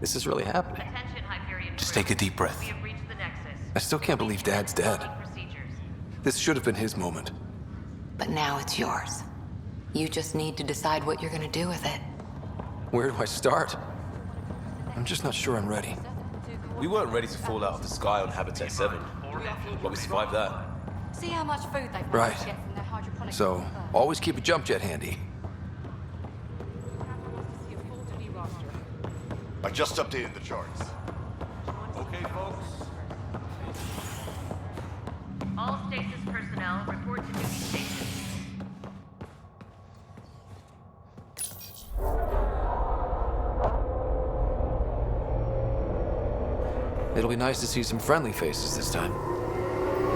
This is really happening. Attention, Hyperion Just crew. take a deep breath. We have reached the Nexus. I still can't believe Dad's dead. Procedures. This should have been his moment. But now it's yours. You just need to decide what you're gonna do with it. Where do I start? I'm just not sure I'm ready. We weren't ready to fall out of the sky on Habitat 7, but we survived that. See how much food they've managed Right. to get from their hydroponic So, system. always keep a jump jet handy. I just updated the charts. Okay, folks. All stasis personnel report to duty stations. It'll be nice to see some friendly faces this time.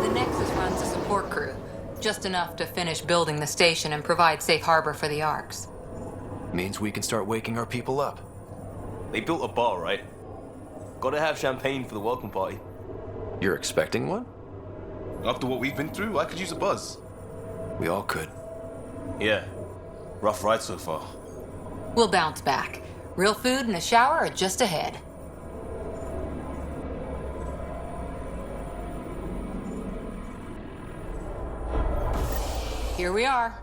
The Nexus runs a support crew. Just enough to finish building the station and provide safe harbor for the Arks. Means we can start waking our people up. They built a bar, right? Gotta have champagne for the welcome party. You're expecting one? After what we've been through, I could use a buzz. We all could. Yeah. Rough ride so far. We'll bounce back. Real food and a shower are just ahead. Here we are.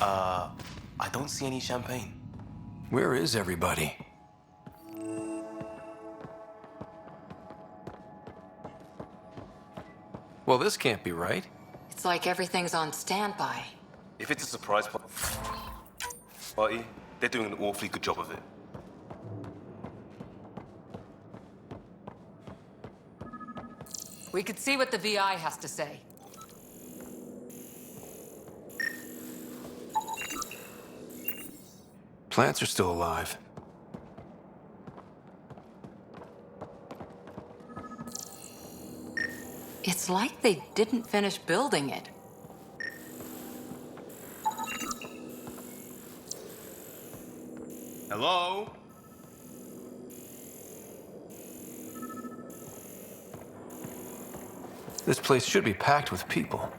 I don't see any champagne. Where is everybody? Well, this can't be right. It's like everything's on standby. If it's a surprise party, they're doing an awfully good job of it. We could see what the VI has to say. Plants are still alive. It's like they didn't finish building it. Hello? This place should be packed with people.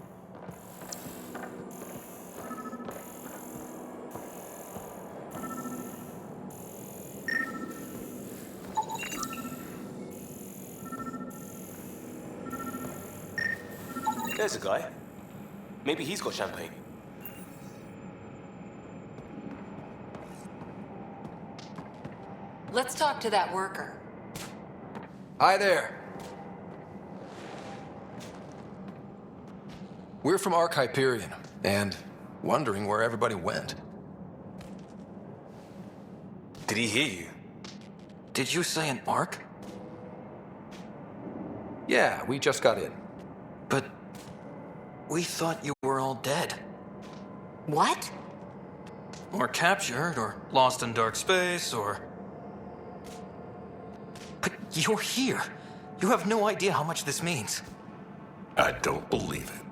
There's a guy. Maybe he's got champagne. Let's talk to that worker. Hi there. We're from Ark Hyperion, and wondering where everybody went. Did he hear you? Did you say an Ark? Yeah, we just got in. But we thought you were all dead. What? Or captured, or lost in dark space, or... But you're here. You have no idea how much this means. I don't believe it.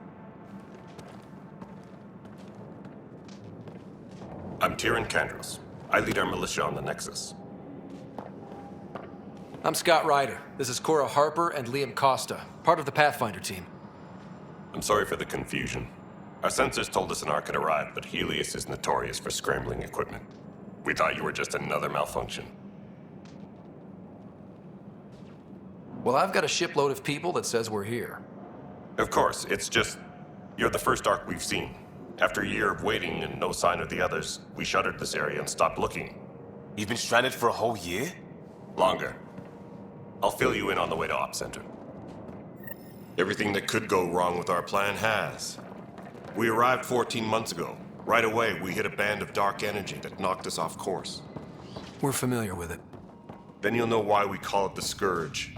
I'm Tyrion Kandros. I lead our militia on the Nexus. I'm Scott Ryder. This is Cora Harper and Liam Costa, part of the Pathfinder team. I'm sorry for the confusion. Our sensors told us an Ark had arrived, but Helios is notorious for scrambling equipment. We thought you were just another malfunction. Well, I've got a shipload of people that says we're here. Of course, it's just... you're the first Ark we've seen. After a year of waiting and no sign of the others, we shuttered this area and stopped looking. You've been stranded for a whole year? Longer. I'll fill you in on the way to Op Center. Everything that could go wrong with our plan has. We arrived 14 months ago. Right away, we hit a band of dark energy that knocked us off course. We're familiar with it. Then you'll know why we call it the Scourge.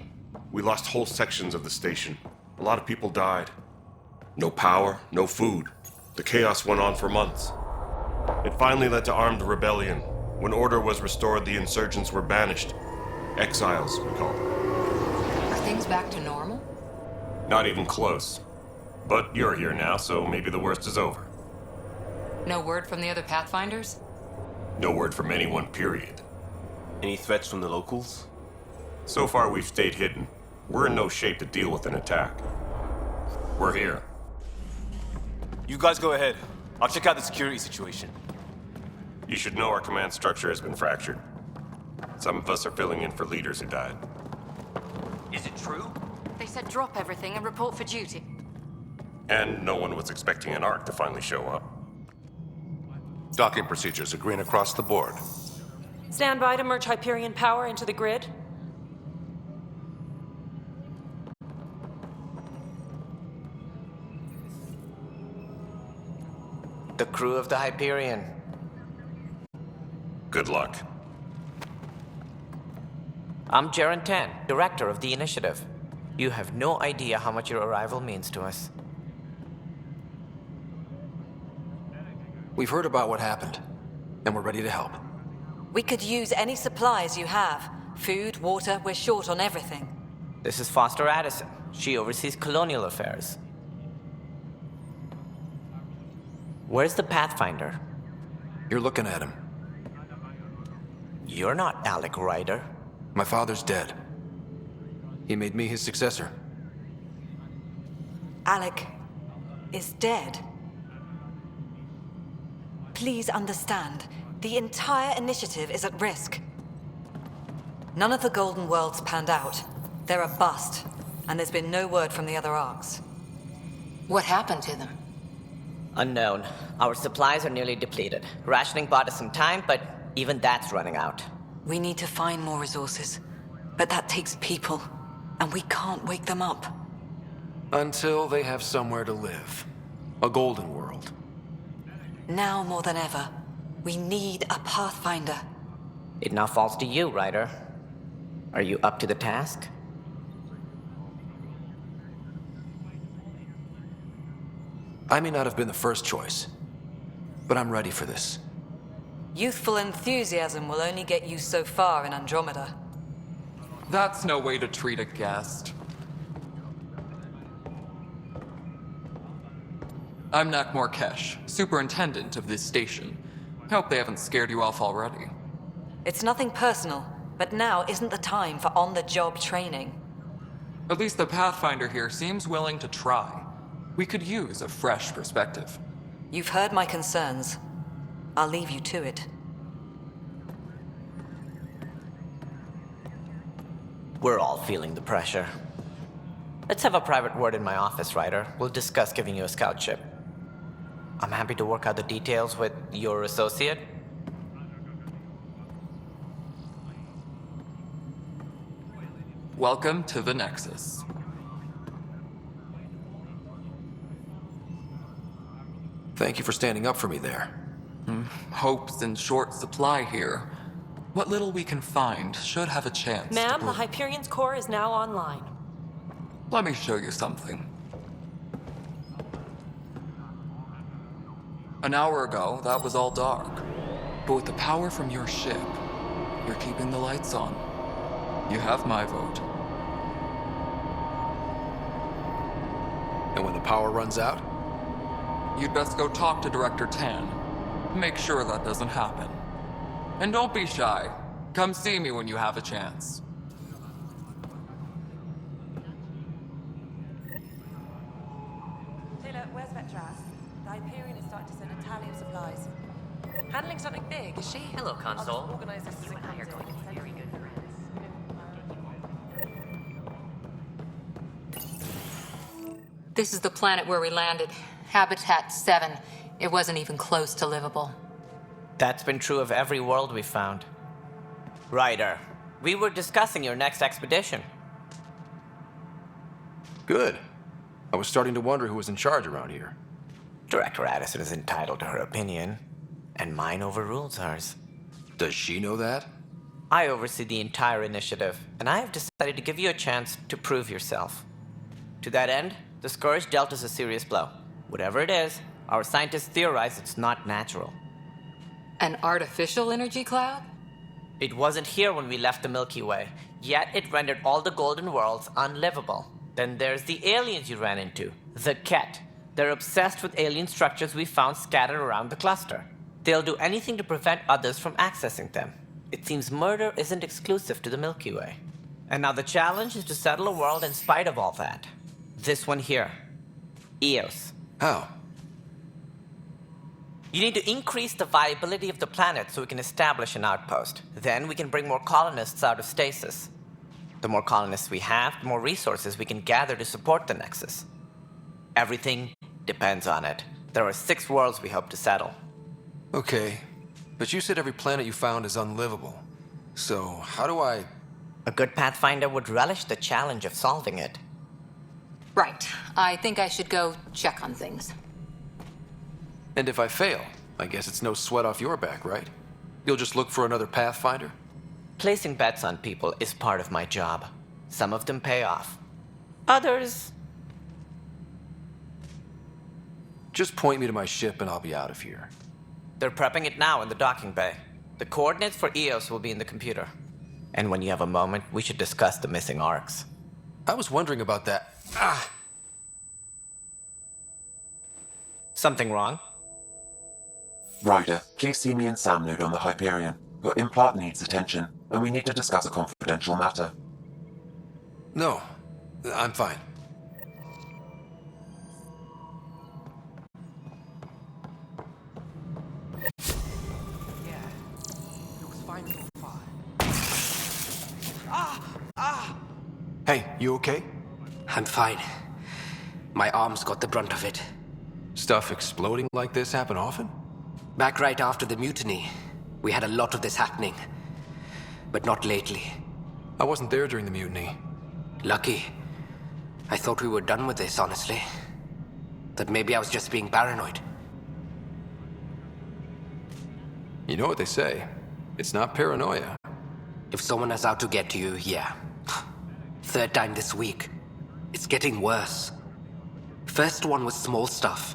We lost whole sections of the station. A lot of people died. No power, no food. The chaos went on for months. It finally led to armed rebellion. When order was restored, the insurgents were banished. Exiles, we call them. Are things back to normal? Not even close. But you're here now, so maybe the worst is over. No word from the other Pathfinders? No word from anyone, period. Any threats from the locals? So far, we've stayed hidden. We're in no shape to deal with an attack. We're here. You guys go ahead. I'll check out the security situation. You should know our command structure has been fractured. Some of us are filling in for leaders who died. Is it true? They said drop everything and report for duty. And no one was expecting an Ark to finally show up. Docking procedures are green across the board. Stand by to merge Hyperion power into the grid. The crew of the Hyperion. Good luck. I'm Jaren Tan, director of the initiative. You have no idea how much your arrival means to us. We've heard about what happened, and we're ready to help. We could use any supplies you have. Food, water, we're short on everything. This is Foster Addison. She oversees colonial affairs. Where's the Pathfinder? You're looking at him. You're not Alec Ryder. My father's dead. He made me his successor. Alec is dead. Please understand, the entire initiative is at risk. None of the Golden Worlds panned out. They're a bust, and there's been no word from the other arcs. What happened to them? Unknown. Our supplies are nearly depleted. Rationing bought us some time, but even that's running out. We need to find more resources, but that takes people, and we can't wake them up. Until they have somewhere to live. A golden world. Now more than ever, we need a Pathfinder. It now falls to you, Ryder. Are you up to the task? I may not have been the first choice, but I'm ready for this. Youthful enthusiasm will only get you so far in Andromeda. That's no way to treat a guest. I'm Nak Morkesh, superintendent of this station. Hope they haven't scared you off already. It's nothing personal, but now isn't the time for on-the-job training. At least the Pathfinder here seems willing to try. We could use a fresh perspective. You've heard my concerns. I'll leave you to it. We're all feeling the pressure. Let's have a private word in my office, Ryder. We'll discuss giving you a scout ship. I'm happy to work out the details with your associate. Welcome to the Nexus. Thank you for standing up for me there. Hope's in short supply here. What little we can find should have a chance. Ma'am, the Hyperion's core is now online. Let me show you something. An hour ago, that was all dark. But with the power from your ship, you're keeping the lights on. You have my vote. And when the power runs out? You'd best go talk to Director Tan. Make sure that doesn't happen. And don't be shy. Come see me when you have a chance. Taylor, where's Vetras? The Hyperion is starting to send a tally of supplies. Handling something big, is she? Hello, console. I'll organize this as it comes in. Very good friends. This is the planet where we landed. Habitat 7. It wasn't even close to livable. That's been true of every world we've found. Ryder, we were discussing your next expedition. Good. I was starting to wonder who was in charge around here. Director Addison is entitled to her opinion, and mine overrules hers. Does she know that? I oversee the entire initiative, and I have decided to give you a chance to prove yourself. To that end, the Scourge dealt us a serious blow. Whatever it is, our scientists theorize it's not natural. An artificial energy cloud? It wasn't here when we left the Milky Way, yet it rendered all the Golden Worlds unlivable. Then there's the aliens you ran into, the Ket. They're obsessed with alien structures we found scattered around the cluster. They'll do anything to prevent others from accessing them. It seems murder isn't exclusive to the Milky Way. And now the challenge is to settle a world in spite of all that. This one here. Eos. How? You need to increase the viability of the planet so we can establish an outpost. Then we can bring more colonists out of stasis. The more colonists we have, the more resources we can gather to support the Nexus. Everything depends on it. There are 6 worlds we hope to settle. Okay, but you said every planet you found is unlivable. So, how do I... A good Pathfinder would relish the challenge of solving it. Right. I think I should go check on things. And if I fail, I guess it's no sweat off your back, right? You'll just look for another Pathfinder? Placing bets on people is part of my job. Some of them pay off. Others... Just point me to my ship and I'll be out of here. They're prepping it now in the docking bay. The coordinates for EOS will be in the computer. And when you have a moment, we should discuss the missing arcs. I was wondering about that. Something wrong? Ryder, please see me and Sam Node on the Hyperion. Your implant needs attention, and we need to discuss a confidential matter. No, I'm fine. Hey, you okay? I'm fine. My arms got the brunt of it. Stuff exploding like this happen often? Back right after the mutiny, we had a lot of this happening. But not lately. I wasn't there during the mutiny. Lucky. I thought we were done with this, honestly. That maybe I was just being paranoid. You know what they say. It's not paranoia. If someone is out to get you, yeah. 3rd time this week. It's getting worse. First one was small stuff.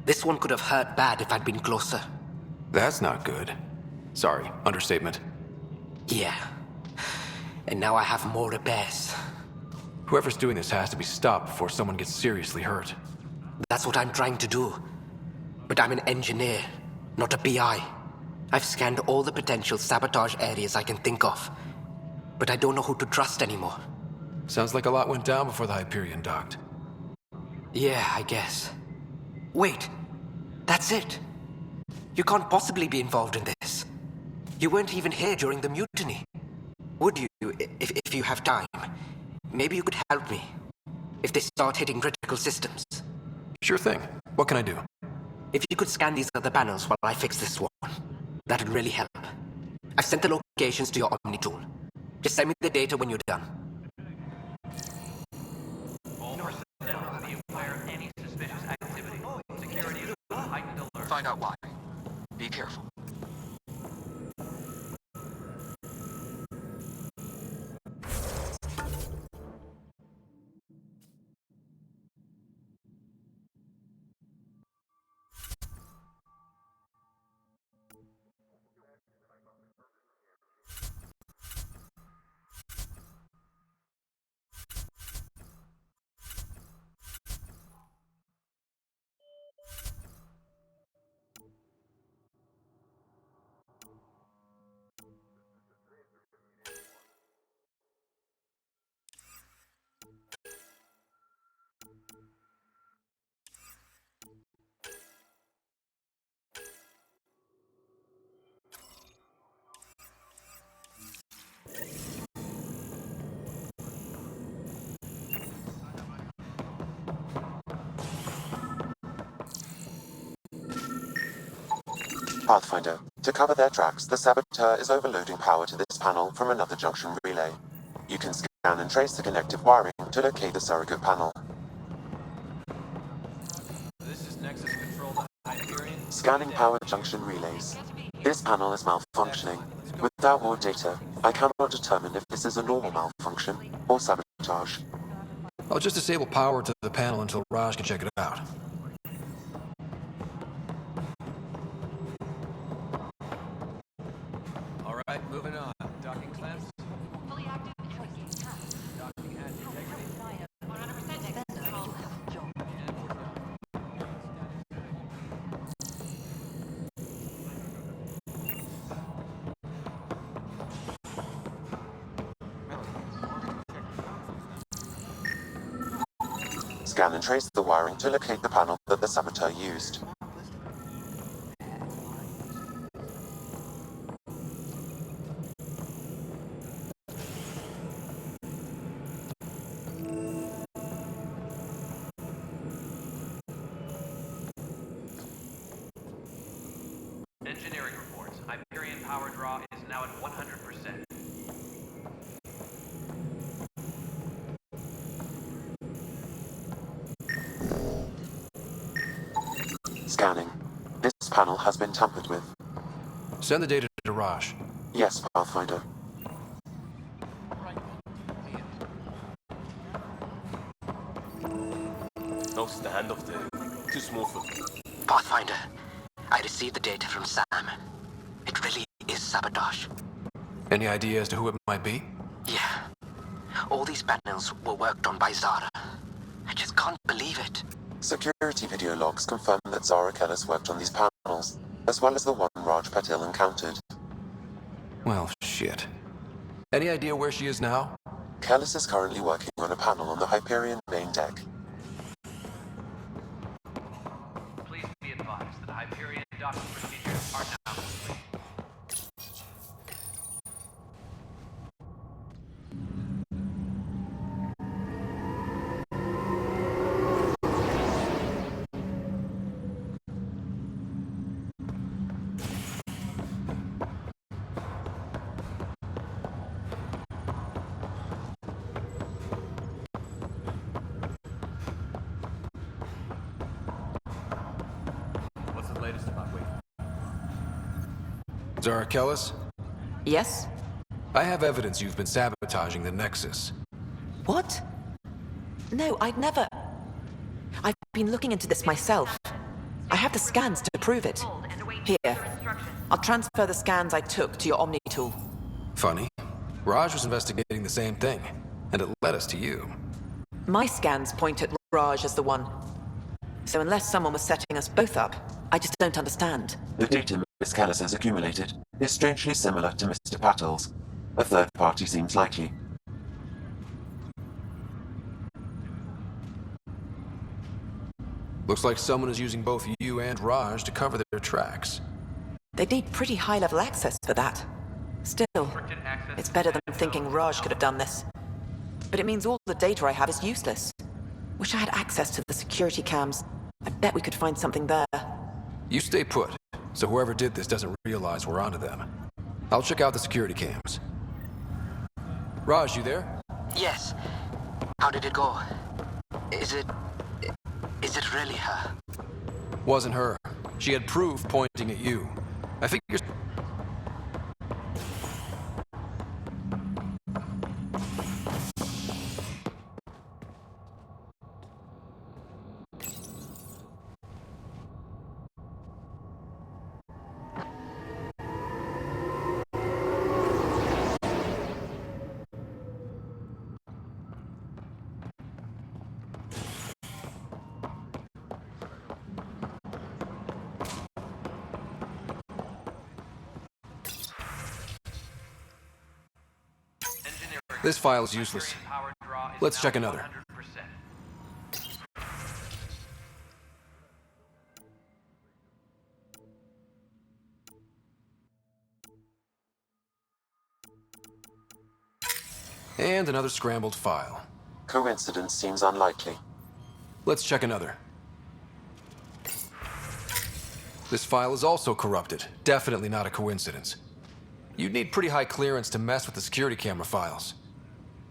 This one could have hurt bad if I'd been closer. That's not good. Sorry, understatement. Yeah. And now I have more repairs. Whoever's doing this has to be stopped before someone gets seriously hurt. That's what I'm trying to do. But I'm an engineer, not a PI. I've scanned all the potential sabotage areas I can think of. But I don't know who to trust anymore. Sounds like a lot went down before the Hyperion docked. Yeah, I guess. Wait, that's it. You can't possibly be involved in this. You weren't even here during the mutiny. Would you, if you have time? Maybe you could help me. If they start hitting critical systems. Sure thing. What can I do? If you could scan these other panels while I fix this one, that'd really help. I've sent the locations to your Omni tool. Just send me the data when you're done. Find out why. Be careful. Pathfinder, to cover their tracks, the saboteur is overloading power to this panel from another junction relay. You can scan and trace the connective wiring to locate the surrogate panel. This is Nexus Control to Hyperion. Scanning power junction relays. This panel is malfunctioning. Without more data, I cannot determine if this is a normal malfunction or sabotage. I'll just disable power to the panel until Raj can check it out. All right, moving on. Docking clamps. Fully active. Docking has integrity. 100% Nexus Control. Scan and trace the wiring to locate the panel that the saboteur used. Engineering reports. Hyperion power draw is now at 100%. Scanning. This panel has been tampered with. Send the data to Raj. Yes, Pathfinder. No standoff there. Too small for me. Pathfinder, I received the data from Sam. It really is sabotage. Any idea as to who it might be? Yeah. All these panels were worked on by Zara. I just can't believe it. Security video logs confirm that Zara Kellis worked on these panels, as well as the one Raj Patil encountered. Well, shit. Any idea where she is now? Kellis is currently working on a panel on the Hyperion main deck. Please be advised that Hyperion docking procedures are now complete. What's the latest about Wake? Zara Kellis? Yes? I have evidence you've been sabotaging the Nexus. What? No, I'd never... I've been looking into this myself. I have the scans to prove it. Here. I'll transfer the scans I took to your Omni tool. Funny. Raj was investigating the same thing, and it led us to you. My scans point at Raj as the one. So unless someone was setting us both up, I just don't understand. The data Miss Kellis has accumulated is strangely similar to Mr. Patil's. A third party seems likely. Looks like someone is using both you and Raj to cover their tracks. They'd need pretty high-level access for that. Still, it's better than thinking Raj could have done this. But it means all the data I have is useless. Wish I had access to the security cams. I bet we could find something there. You stay put, so whoever did this doesn't realize we're onto them. I'll check out the security cams. Raj, you there? Yes. How did it go? Is it really her? Wasn't her. She had proof pointing at you. I figure... This file is useless. Let's check another. And another scrambled file. Coincidence seems unlikely. Let's check another. This file is also corrupted. Definitely not a coincidence. You'd need pretty high clearance to mess with the security camera files.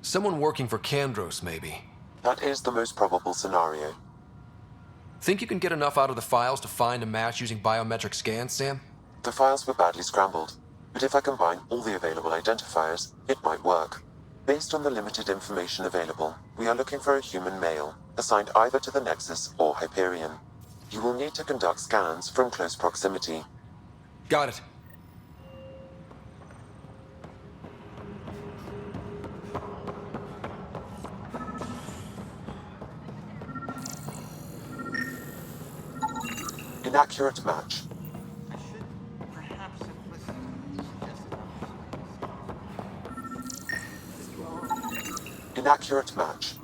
Someone working for Kandros, maybe. That is the most probable scenario. Think you can get enough out of the files to find a match using biometric scans, Sam? The files were badly scrambled, but if I combine all the available identifiers, it might work. Based on the limited information available, we are looking for a human male, assigned either to the Nexus or Hyperion. You will need to conduct scans from close proximity. Got it. Inaccurate match. Inaccurate match.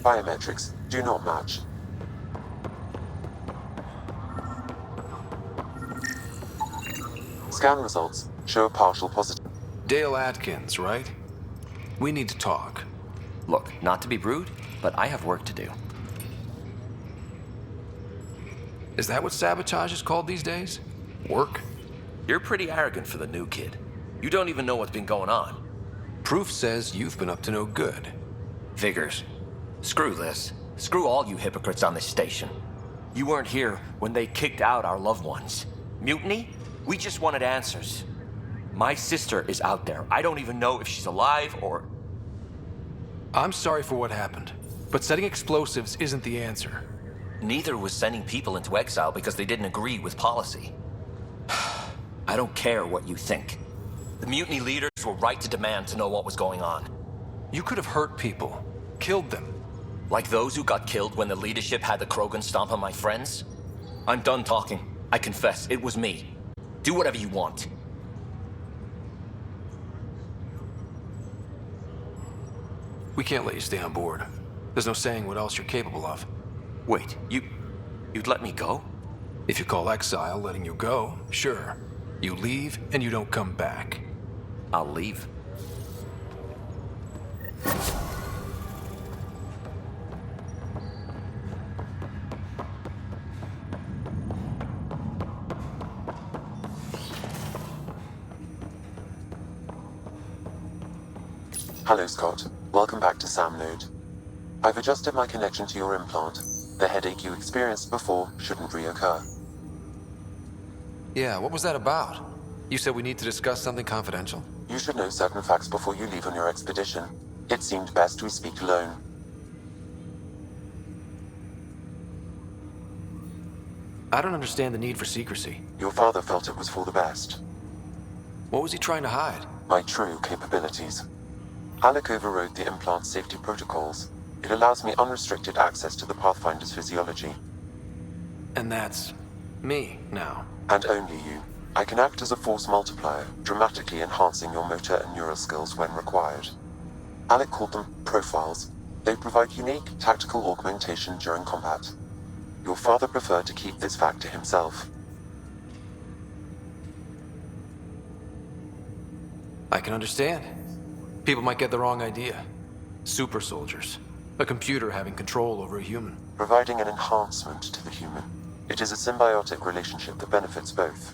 Biometrics do not match. Scan results show a partial positive. Dale Atkins, right? We need to talk. Look, not to be rude, but I have work to do. Is that what sabotage is called these days? Work? You're pretty arrogant for the new kid. You don't even know what's been going on. Proof says you've been up to no good. Figures. Screw this. Screw all you hypocrites on this station. You weren't here when they kicked out our loved ones. Mutiny? We just wanted answers. My sister is out there. I don't even know if she's alive or... I'm sorry for what happened, but setting explosives isn't the answer. Neither was sending people into exile because they didn't agree with policy. I don't care what you think. The mutiny leaders were right to demand to know what was going on. You could have hurt people, killed them. Like those who got killed when the leadership had the Krogan stomp on my friends? I'm done talking. I confess, it was me. Do whatever you want. We can't let you stay on board. There's no saying what else you're capable of. Wait, you'd let me go? If you call exile letting you go, sure. You leave and you don't come back. I'll leave. Hello, Scott. Welcome back to Sam Node. I've adjusted my connection to your implant. The headache you experienced before shouldn't reoccur. Yeah, what was that about? You said we need to discuss something confidential? You should know certain facts before you leave on your expedition. It seemed best we speak alone. I don't understand the need for secrecy. Your father felt it was for the best. What was he trying to hide? My true capabilities. Alec overrode the implant's safety protocols. It allows me unrestricted access to the Pathfinder's physiology. And that's me now. And only you. I can act as a force multiplier, dramatically enhancing your motor and neural skills when required. Alec called them profiles. They provide unique tactical augmentation during combat. Your father preferred to keep this fact to himself. I can understand. People might get the wrong idea. Super soldiers. A computer having control over a human. Providing an enhancement to the human. It is a symbiotic relationship that benefits both.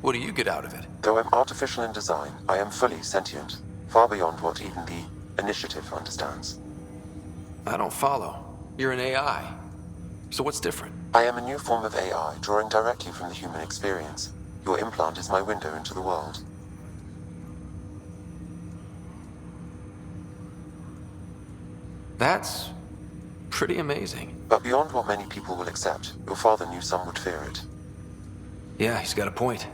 What do you get out of it? Though I'm artificial in design, I am fully sentient, far beyond what even the Initiative understands. I don't follow. You're an AI. So what's different? I am a new form of AI, drawing directly from the human experience. Your implant is my window into the world. That's pretty amazing. But beyond what many people will accept, your father knew some would fear it. Yeah, he's got a point.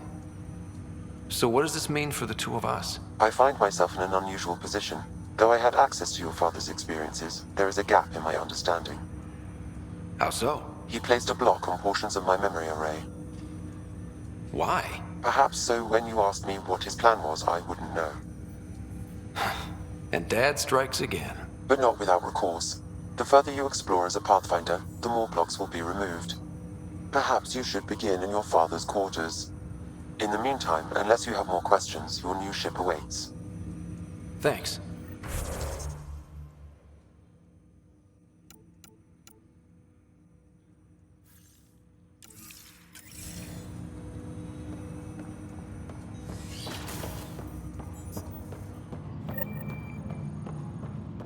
So what does this mean for the two of us? I find myself in an unusual position. Though I had access to your father's experiences, there is a gap in my understanding. How so? He placed a block on portions of my memory array. Why? Perhaps so when you asked me what his plan was, I wouldn't know. And Dad strikes again. But not without recourse. The further you explore as a Pathfinder, the more blocks will be removed. Perhaps you should begin in your father's quarters. In the meantime, unless you have more questions, your new ship awaits. Thanks.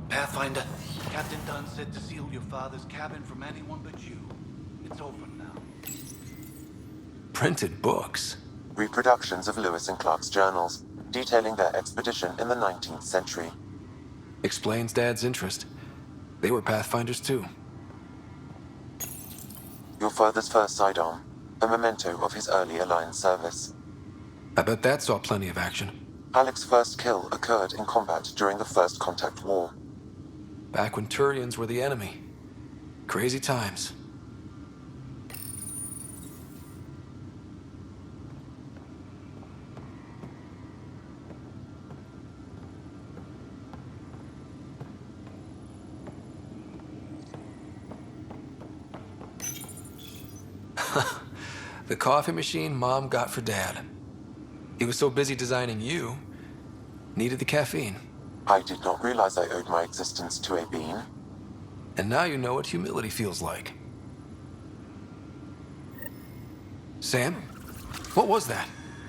Pathfinder, Captain Dunn said to seal your father's cabin from anyone but you. It's open now. Printed books. Reproductions of Lewis and Clark's journals, detailing their expedition in the 19th century. Explains Dad's interest. They were Pathfinders too. Your father's first sidearm, a memento of his early Alliance service. I bet that saw plenty of action. Alec's first kill occurred in combat during the First Contact War. Back when Turians were the enemy. Crazy times. The coffee machine Mom got for Dad. He was so busy designing you, needed the caffeine. I did not realize I owed my existence to a bean. And now you know what humility feels like. Sam? What was that?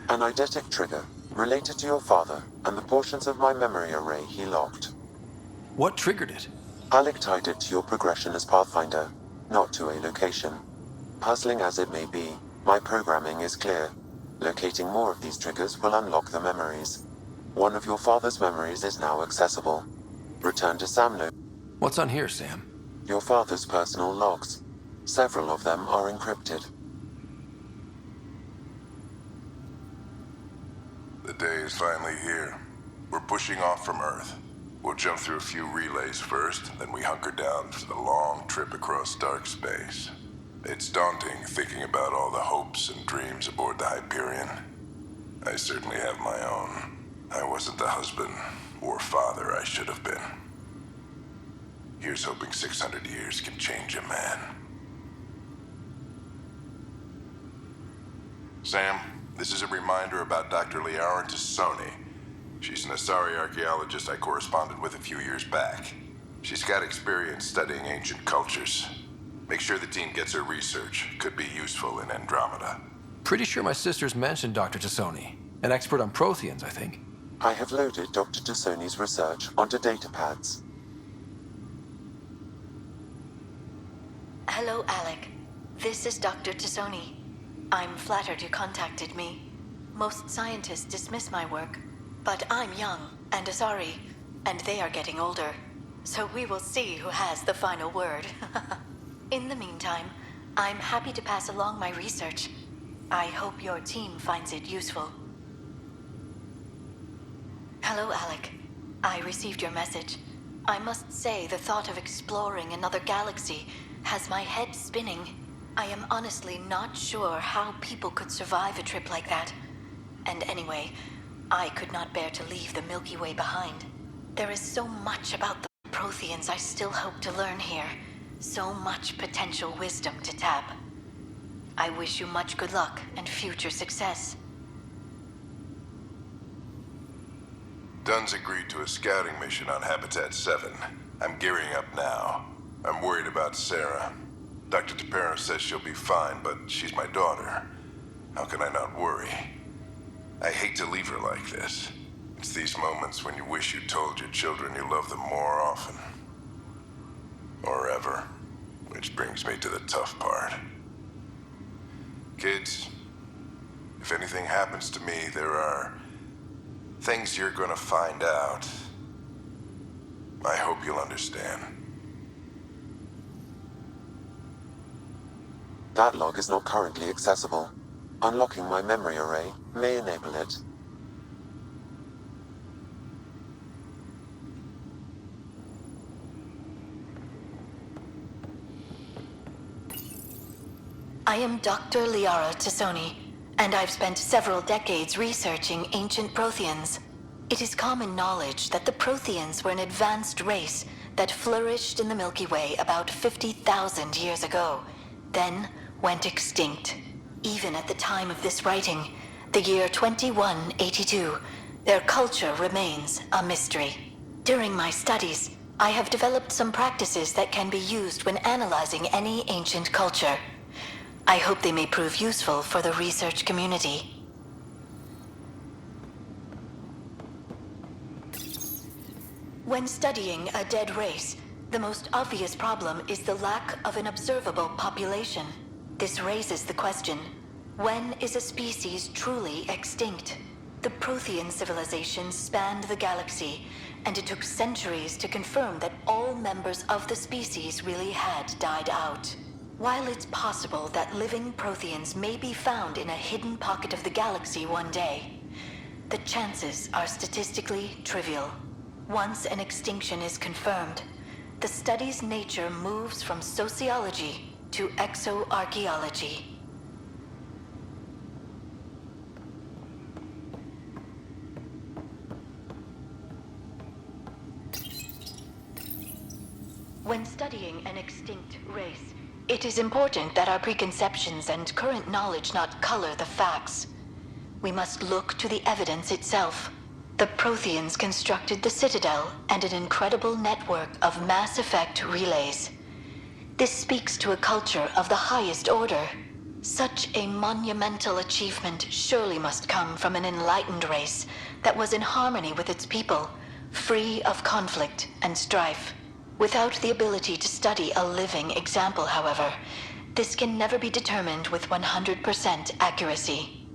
An eidetic trigger, related to your father, and the portions of my memory array he locked. What triggered it? Alec tied it to your progression as Pathfinder, not to a location. Puzzling as it may be, my programming is clear. Locating more of these triggers will unlock the memories. One of your father's memories is now accessible. Return to Samno. What's on here, Sam? Your father's personal logs. Several of them are encrypted. The day is finally here. We're pushing off from Earth. We'll jump through a few relays first, then we hunker down for the long trip across dark space. It's daunting thinking about all the hopes and dreams aboard the Hyperion. I certainly have my own. I wasn't the husband or father I should have been. Here's hoping 600 years can change a man. Sam, this is a reminder about Dr. Liara Tassoni. She's an Asari archaeologist I corresponded with a few years back. She's got experience studying ancient cultures. Make sure the team gets her research. Could be useful in Andromeda. Pretty sure my sisters mentioned Dr. Tassoni. An expert on Protheans, I think. I have loaded Dr. Tassoni's research onto datapads. Hello, Alec. This is Dr. Tassoni. I'm flattered you contacted me. Most scientists dismiss my work, but I'm young and Asari, and they are getting older. So we will see who has the final word. In the meantime, I'm happy to pass along my research. I hope your team finds it useful. Hello, Alec. I received your message. I must say the thought of exploring another galaxy has my head spinning. I am honestly not sure how people could survive a trip like that. And anyway, I could not bear to leave the Milky Way behind. There is so much about the Protheans I still hope to learn here. So much potential wisdom to tap. I wish you much good luck and future success. Dunn's agreed to a scouting mission on Habitat 7. I'm gearing up now. I'm worried about Sarah. Dr. Tapero says she'll be fine, but she's my daughter. How can I not worry? I hate to leave her like this. It's these moments when you wish you told your children you love them more often. Or ever. Which brings me to the tough part. Kids, if anything happens to me, there are things you're gonna find out. I hope you'll understand. That log is not currently accessible. Unlocking my memory array may enable it. I am Dr. Liara Tassoni, and I've spent several decades researching ancient Protheans. It is common knowledge that the Protheans were an advanced race that flourished in the Milky Way about 50,000 years ago, then went extinct. Even at the time of this writing, the year 2182, their culture remains a mystery. During my studies, I have developed some practices that can be used when analyzing any ancient culture. I hope they may prove useful for the research community. When studying a dead race, the most obvious problem is the lack of an observable population. This raises the question, when is a species truly extinct? The Prothean civilization spanned the galaxy, and it took centuries to confirm that all members of the species really had died out. While it's possible that living Protheans may be found in a hidden pocket of the galaxy one day, the chances are statistically trivial. Once an extinction is confirmed, the study's nature moves from sociology to exoarchaeology. When studying an extinct race, It is important that our preconceptions and current knowledge not color the facts. We must look to the evidence itself. The Protheans constructed the Citadel and an incredible network of mass effect relays. This speaks to a culture of the highest order. Such a monumental achievement surely must come from an enlightened race that was in harmony with its people, free of conflict and strife. Without the ability to study a living example, however, this can never be determined with 100% accuracy.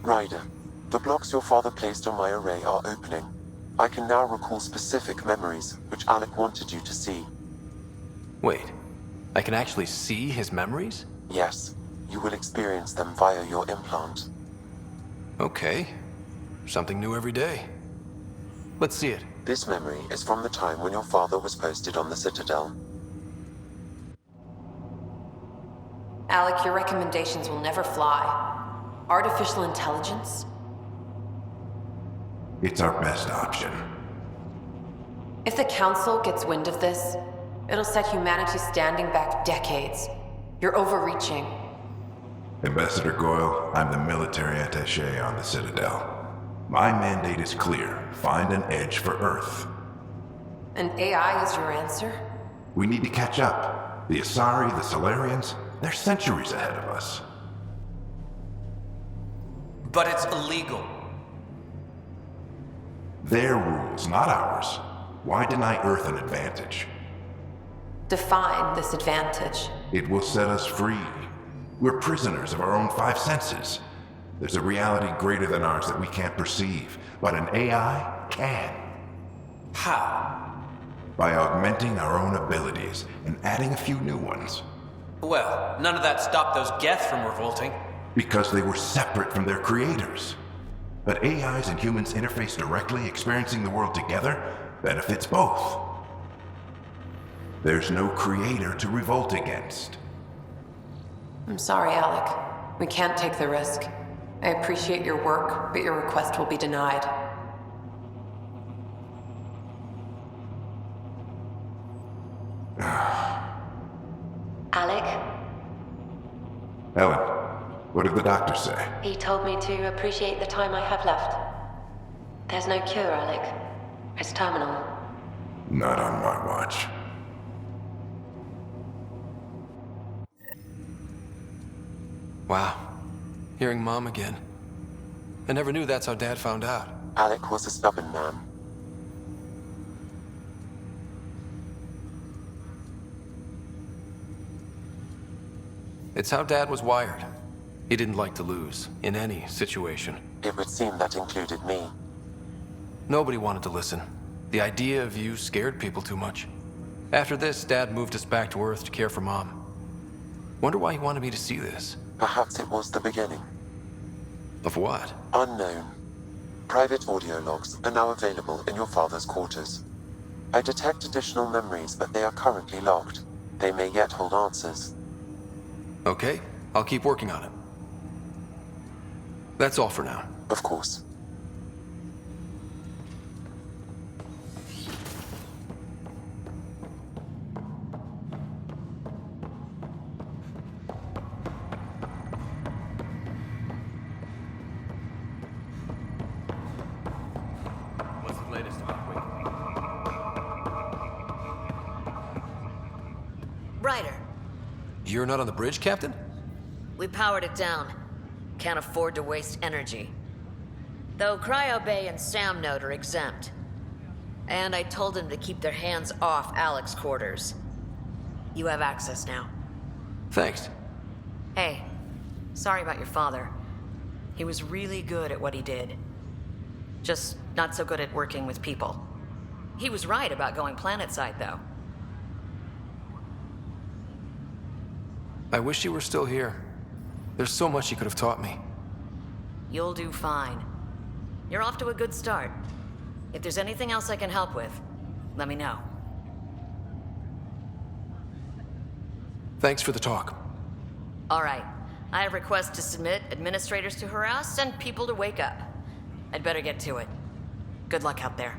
Ryder, the blocks your father placed on my array are opening. I can now recall specific memories, which Alec wanted you to see. Wait, I can actually see his memories? Yes, you will experience them via your implant. Okay. Something new every day. Let's see it. This memory is from the time when your father was posted on the Citadel. Alec, your recommendations will never fly. Artificial intelligence? It's our best option. If the Council gets wind of this, it'll set humanity standing back decades. You're overreaching. Ambassador Goyle, I'm the military attaché on the Citadel. My mandate is clear. Find an edge for Earth. And AI is your answer? We need to catch up. The Asari, the Solarians, they're centuries ahead of us. But it's illegal. Their rules, not ours. Why deny Earth an advantage? Define this advantage. It will set us free. We're prisoners of our own five senses. There's a reality greater than ours that we can't perceive, but an AI can. How? By augmenting our own abilities and adding a few new ones. Well, none of that stopped those Geth from revolting. Because they were separate from their creators. But AIs and humans interface directly, experiencing the world together, benefits both. There's no creator to revolt against. I'm sorry, Alec. We can't take the risk. I appreciate your work, but your request will be denied. Alec? Ellen, what did the doctor say? He told me to appreciate the time I have left. There's no cure, Alec. It's terminal. Not on my watch. Wow. Hearing Mom again. I never knew that's how Dad found out. Alec was a stubborn man. It's how Dad was wired. He didn't like to lose, in any situation. It would seem that included me. Nobody wanted to listen. The idea of you scared people too much. After this, Dad moved us back to Earth to care for Mom. Wonder why he wanted me to see this. Perhaps it was the beginning. Of what? Unknown. Private audio logs are now available in your father's quarters. I detect additional memories, but they are currently locked. They may yet hold answers. Okay, I'll keep working on it. That's all for now. Of course. What's the latest on Ryder, You're not on the bridge, Captain? we powered it down. Can't afford to waste energy. Though Cryo Bay and Sam Note are exempt. And I told them to keep their hands off Alec's quarters. You have access now. Thanks. Hey, sorry about your father. He was really good at what he did. Just not so good at working with people. He was right about going planetside, though. I wish you were still here. There's so much you could have taught me. You'll do fine. You're off to a good start. If there's anything else I can help with, let me know. Thanks for the talk. All right. I request to submit administrators to harass and people to wake up. I'd better get to it. Good luck out there.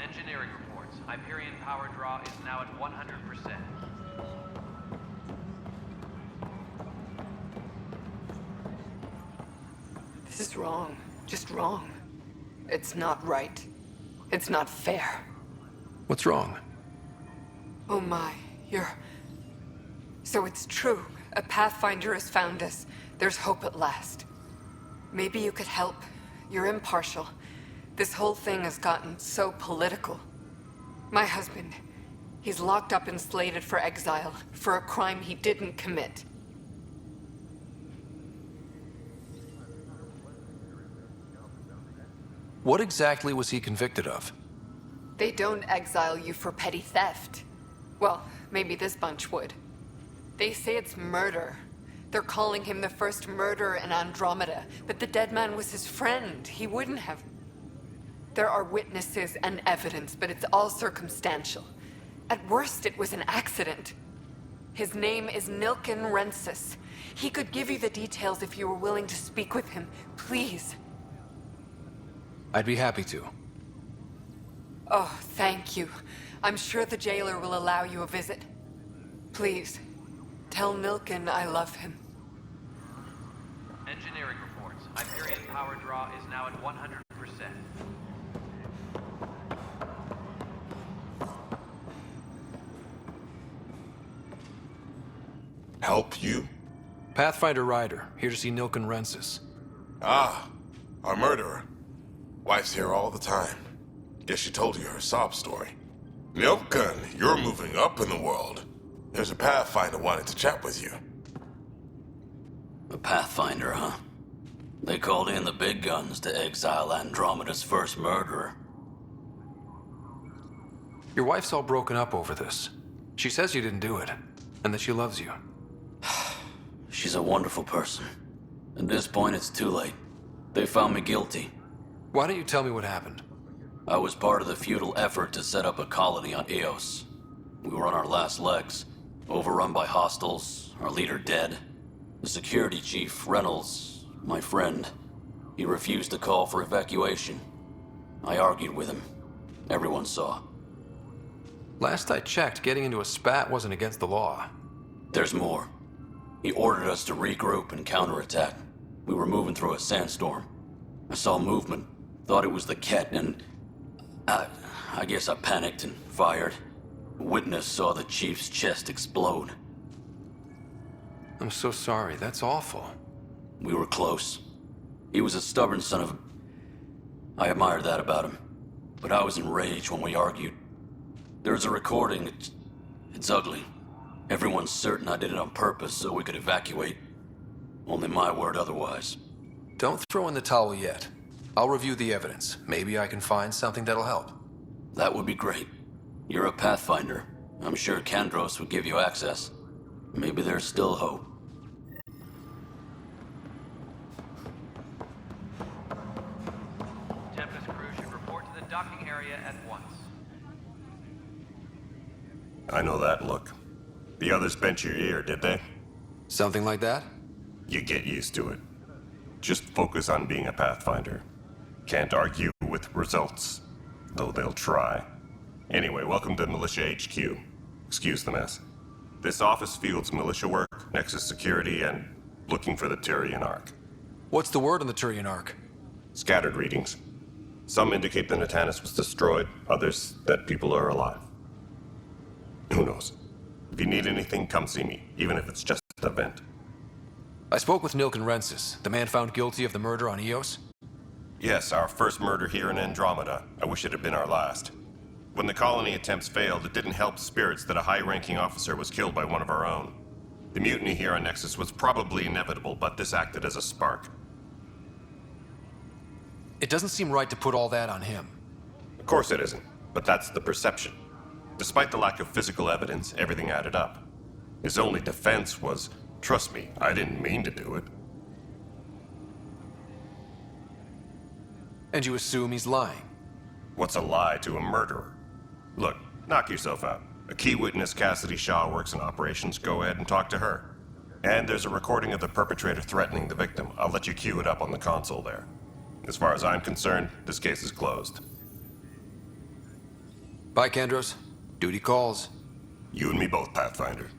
Engineering reports. Hyperion power draw is now at 100%. This is wrong. Just wrong. It's not right. It's not fair. What's wrong? Oh my, you're... So it's true. A Pathfinder has found us. There's hope at last. Maybe you could help. You're impartial. This whole thing has gotten so political. My husband, he's locked up and slated for exile for a crime he didn't commit. What exactly was he convicted of? They don't exile you for petty theft. Well, maybe this bunch would. They say it's murder. They're calling him the first murderer in Andromeda, but the dead man was his friend. He wouldn't have... There are witnesses and evidence, but it's all circumstantial. At worst, it was an accident. His name is Nilken Rensis. He could give you the details if you were willing to speak with him. Please. I'd be happy to. Oh, thank you. I'm sure the jailer will allow you a visit. Please, tell Nilken I love him. Engineering reports. Hyperion power draw is now at 100%. Help you? Pathfinder Ryder, here to see Nilken Rensis. Ah, our murderer. Wife's here all the time. Guess she told you her sob story. Nilken, you're moving up in the world. There's a Pathfinder wanting to chat with you. A Pathfinder, huh? They called in the big guns to exile Andromeda's first murderer. Your wife's all broken up over this. She says you didn't do it, and that she loves you. She's a wonderful person. At this point, it's too late. They found me guilty. Why don't you tell me what happened? I was part of the futile effort to set up a colony on Eos. We were on our last legs, overrun by hostiles, our leader dead. The security chief, Reynolds, my friend, he refused to call for evacuation. I argued with him. Everyone saw. Last I checked, getting into a spat wasn't against the law. There's more. He ordered us to regroup and counterattack. We were moving through a sandstorm. I saw movement, thought it was the Ket, and I guess I panicked and fired. A witness saw the chief's chest explode. I'm so sorry, that's awful. We were close. He was a stubborn son of a... I admired that about him. But I was enraged when we argued. There's a recording. It's ugly. Everyone's certain I did it on purpose so we could evacuate. Only my word otherwise. Don't throw in the towel yet. I'll review the evidence. Maybe I can find something that'll help. That would be great. You're a Pathfinder. I'm sure Kandros would give you access. Maybe there's still hope. Tempest crew should report to the docking area at once. I know that look. The others bent your ear, did they? Something like that? You get used to it. Just focus on being a Pathfinder. Can't argue with results, though they'll try. Anyway, welcome to Militia HQ. Excuse the mess. This office fields militia work, Nexus security, and looking for the Turian Ark. What's the word on the Turian Ark? Scattered readings. Some indicate the Natanus was destroyed, others that people are alive. Who knows? If you need anything, come see me, even if it's just a vent. I spoke with Nilken Rensis, the man found guilty of the murder on Eos. Yes, our first murder here in Andromeda. I wish it had been our last. When the colony attempts failed, it didn't help spirits that a high-ranking officer was killed by one of our own. The mutiny here on Nexus was probably inevitable, but this acted as a spark. It doesn't seem right to put all that on him. Of course it isn't, but that's the perception. Despite the lack of physical evidence, everything added up. His only defense was, trust me, I didn't mean to do it. And you assume he's lying? What's a lie to a murderer? Look, knock yourself out. A key witness, Cassidy Shaw, works in operations. Go ahead and talk to her. And there's a recording of the perpetrator threatening the victim. I'll let you cue it up on the console there. As far as I'm concerned, this case is closed. Bye, Kandros. Duty calls. You and me both, Pathfinder.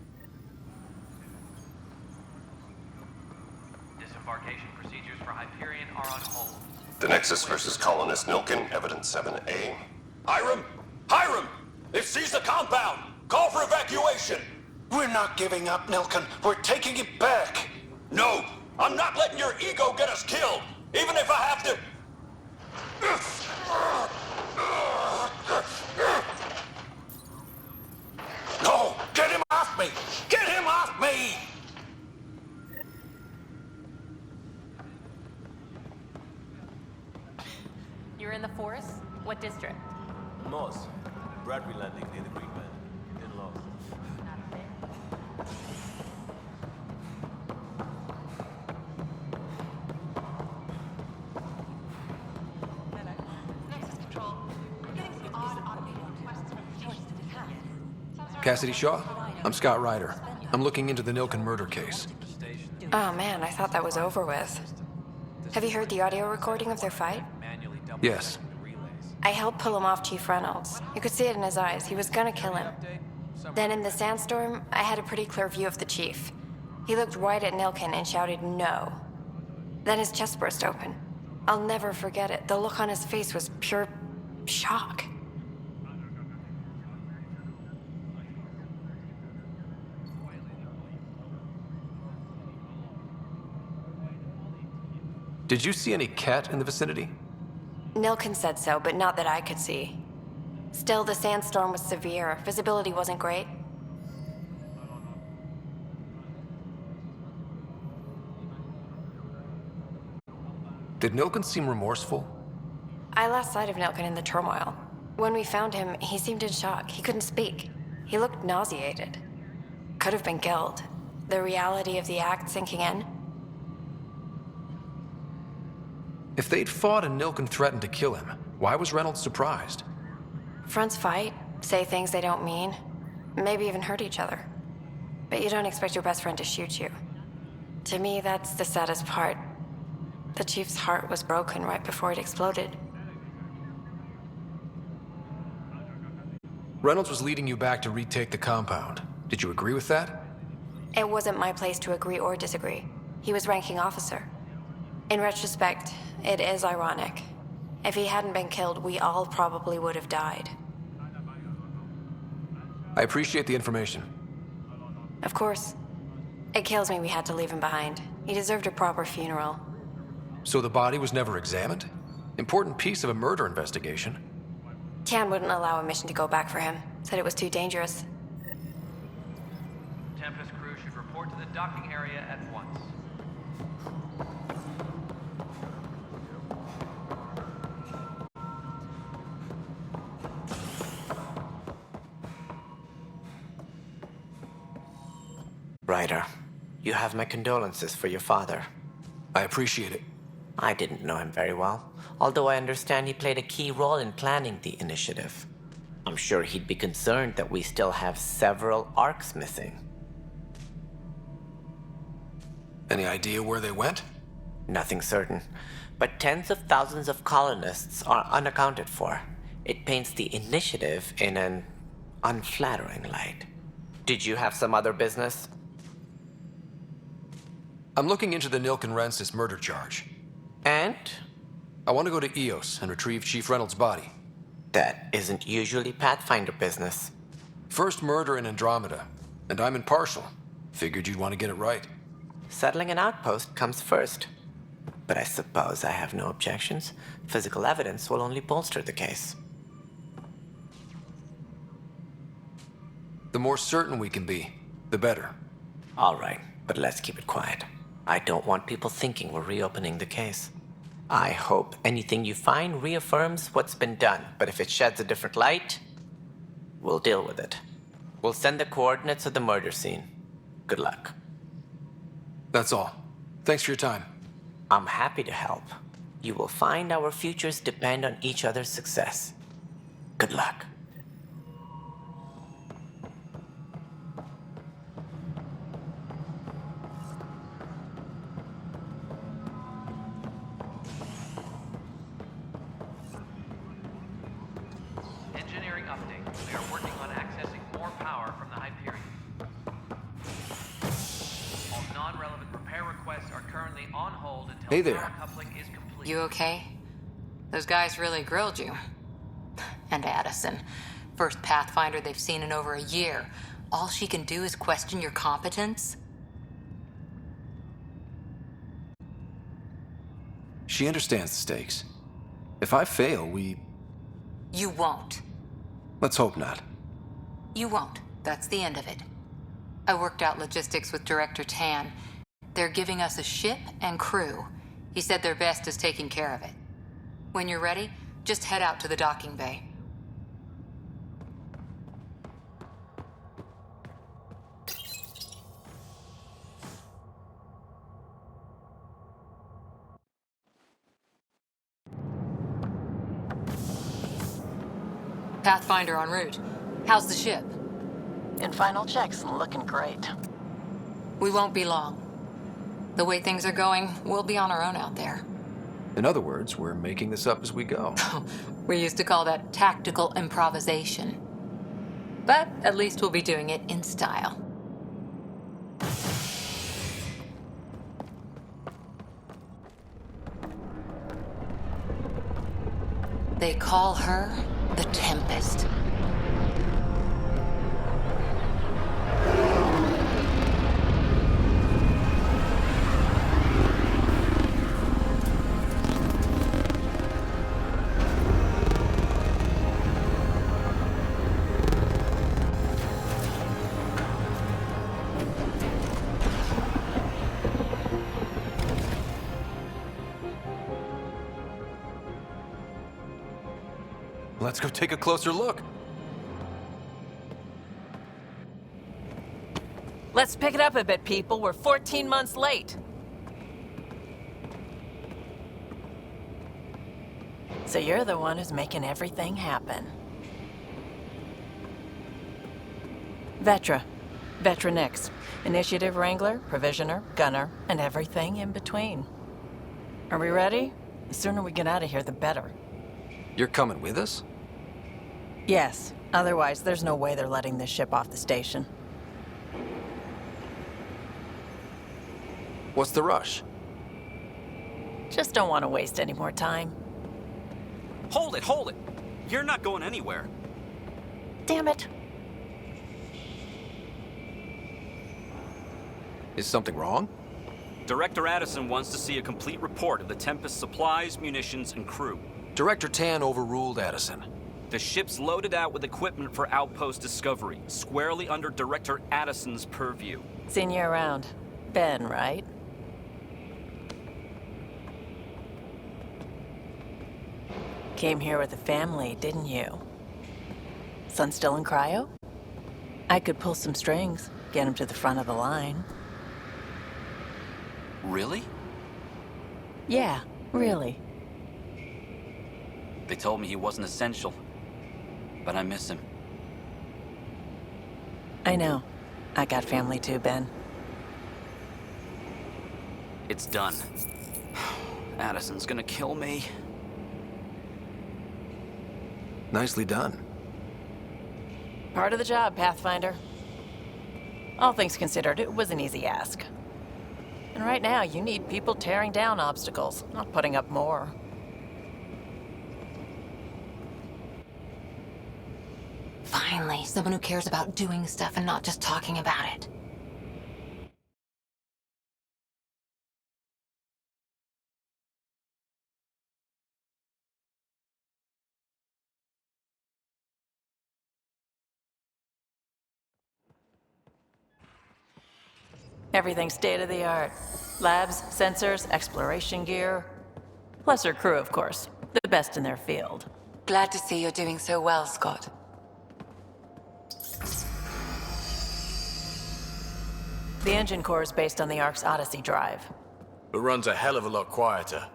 Disembarkation procedures for Hyperion are on hold. The Nexus versus Colonist Nilken, Evidence 7A. Hiram! Hiram! They've seized the compound! Call for evacuation! We're not giving up, Nilken. We're taking it back. No! I'm not letting your ego get us killed! Even if I have to... No! Get him off me! Get him off me! You're in the forest? What district? North. Bradbury Landing near the Green Man. In Lost. Cassidy Shaw? I'm Scott Ryder. I'm looking into the Nilken murder case. Oh man, I thought that was over with. Have you heard the audio recording of their fight? Yes. I helped pull him off Chief Reynolds. You could see it in his eyes. He was gonna kill him. Then in the sandstorm, I had a pretty clear view of the chief. He looked right at Nilken and shouted no. Then his chest burst open. I'll never forget it. The look on his face was pure shock. Did you see any cat in the vicinity? Nilken said so, but not that I could see. Still, the sandstorm was severe. Visibility wasn't great. Did Nilken seem remorseful? I lost sight of Nilken in the turmoil. When we found him, he seemed in shock. He couldn't speak. He looked nauseated. Could have been killed. The reality of the act sinking in. If they'd fought and Nilken threatened to kill him, why was Reynolds surprised? Fronts fight, say things they don't mean, maybe even hurt each other. But you don't expect your best friend to shoot you. To me, that's the saddest part. The chief's heart was broken right before it exploded. Reynolds was leading you back to retake the compound. Did you agree with that? It wasn't my place to agree or disagree. He was ranking officer. In retrospect, it is ironic. If he hadn't been killed, we all probably would have died. I appreciate the information. Of course. It kills me we had to leave him behind. He deserved a proper funeral. So the body was never examined? Important piece of a murder investigation. Can wouldn't allow a mission to go back for him. Said it was too dangerous. Tempest crew should report to the docking area at once. Ryder, you have my condolences for your father. I appreciate it. I didn't know him very well, although I understand he played a key role in planning the initiative. I'm sure he'd be concerned that we still have several arcs missing. Any idea where they went? Nothing certain, but tens of thousands of colonists are unaccounted for. It paints the initiative in an unflattering light. Did you have some other business? I'm looking into the Nilken-Rensis murder charge. And? I want to go to EOS and retrieve Chief Reynolds' body. That isn't usually Pathfinder business. First murder in Andromeda, and I'm impartial. Figured you'd want to get it right. Settling an outpost comes first. But I suppose I have no objections. Physical evidence will only bolster the case. The more certain we can be, the better. All right, but let's keep it quiet. I don't want people thinking we're reopening the case. I hope anything you find reaffirms what's been done, but if it sheds a different light, we'll deal with it. We'll send the coordinates of the murder scene. Good luck. That's all. Thanks for your time. I'm happy to help. You will find our futures depend on each other's success. Good luck. Engineering update. We are working on accessing more power from the Hyperion. All non-relevant repair requests are currently on hold until Hey there. power coupling is complete. You okay? Those guys really grilled you. And Addison. First Pathfinder they've seen in over a year. All she can do is question your competence? She understands the stakes. If I fail, You won't. let's hope not. You won't. That's the end of it. I worked out logistics with Director Tan. They're giving us a ship and crew. He said their best is taking care of it. When you're ready, just head out to the docking bay. Pathfinder en route. How's the ship? In final checks, looking great. We won't be long. The way things are going, we'll be on our own out there. In other words, we're making this up as we go. We used to call that tactical improvisation. But at least we'll be doing it in style. They call her the Tempest. Let's go take a closer look. Let's pick it up a bit, people. We're 14 months late. So you're the one who's making everything happen. Vetra. Vetra Nix. Initiative Wrangler, Provisioner, Gunner, and everything in between. Are we ready? The sooner we get out of here, the better. You're coming with us? Yes. Otherwise, there's no way they're letting this ship off the station. What's the rush? Just don't want to waste any more time. Hold it, hold it! You're not going anywhere. Damn it. Is something wrong? Director Addison wants to see a complete report of the Tempest's supplies, munitions, and crew. Director Tan overruled Addison. The ship's loaded out with equipment for outpost discovery, squarely under Director Addison's purview. Seen you around. Ben, right? Came here with a family, didn't you? Son still in cryo? I could pull some strings, get him to the front of the line. Really? Yeah, really. They told me he wasn't essential, but I miss him. I know. I got family too, Ben. It's done. Addison's gonna kill me. Nicely done. Part of the job, Pathfinder. All things considered, it was an easy ask. And right now, you need people tearing down obstacles, not putting up more. Finally, someone who cares about doing stuff and not just talking about it. Everything's state-of-the-art. Labs, sensors, exploration gear. Plus her crew, of course. The best in their field. Glad to see you're doing so well, Scott. The engine core is based on the Ark's Odyssey drive. It runs a hell of a lot quieter.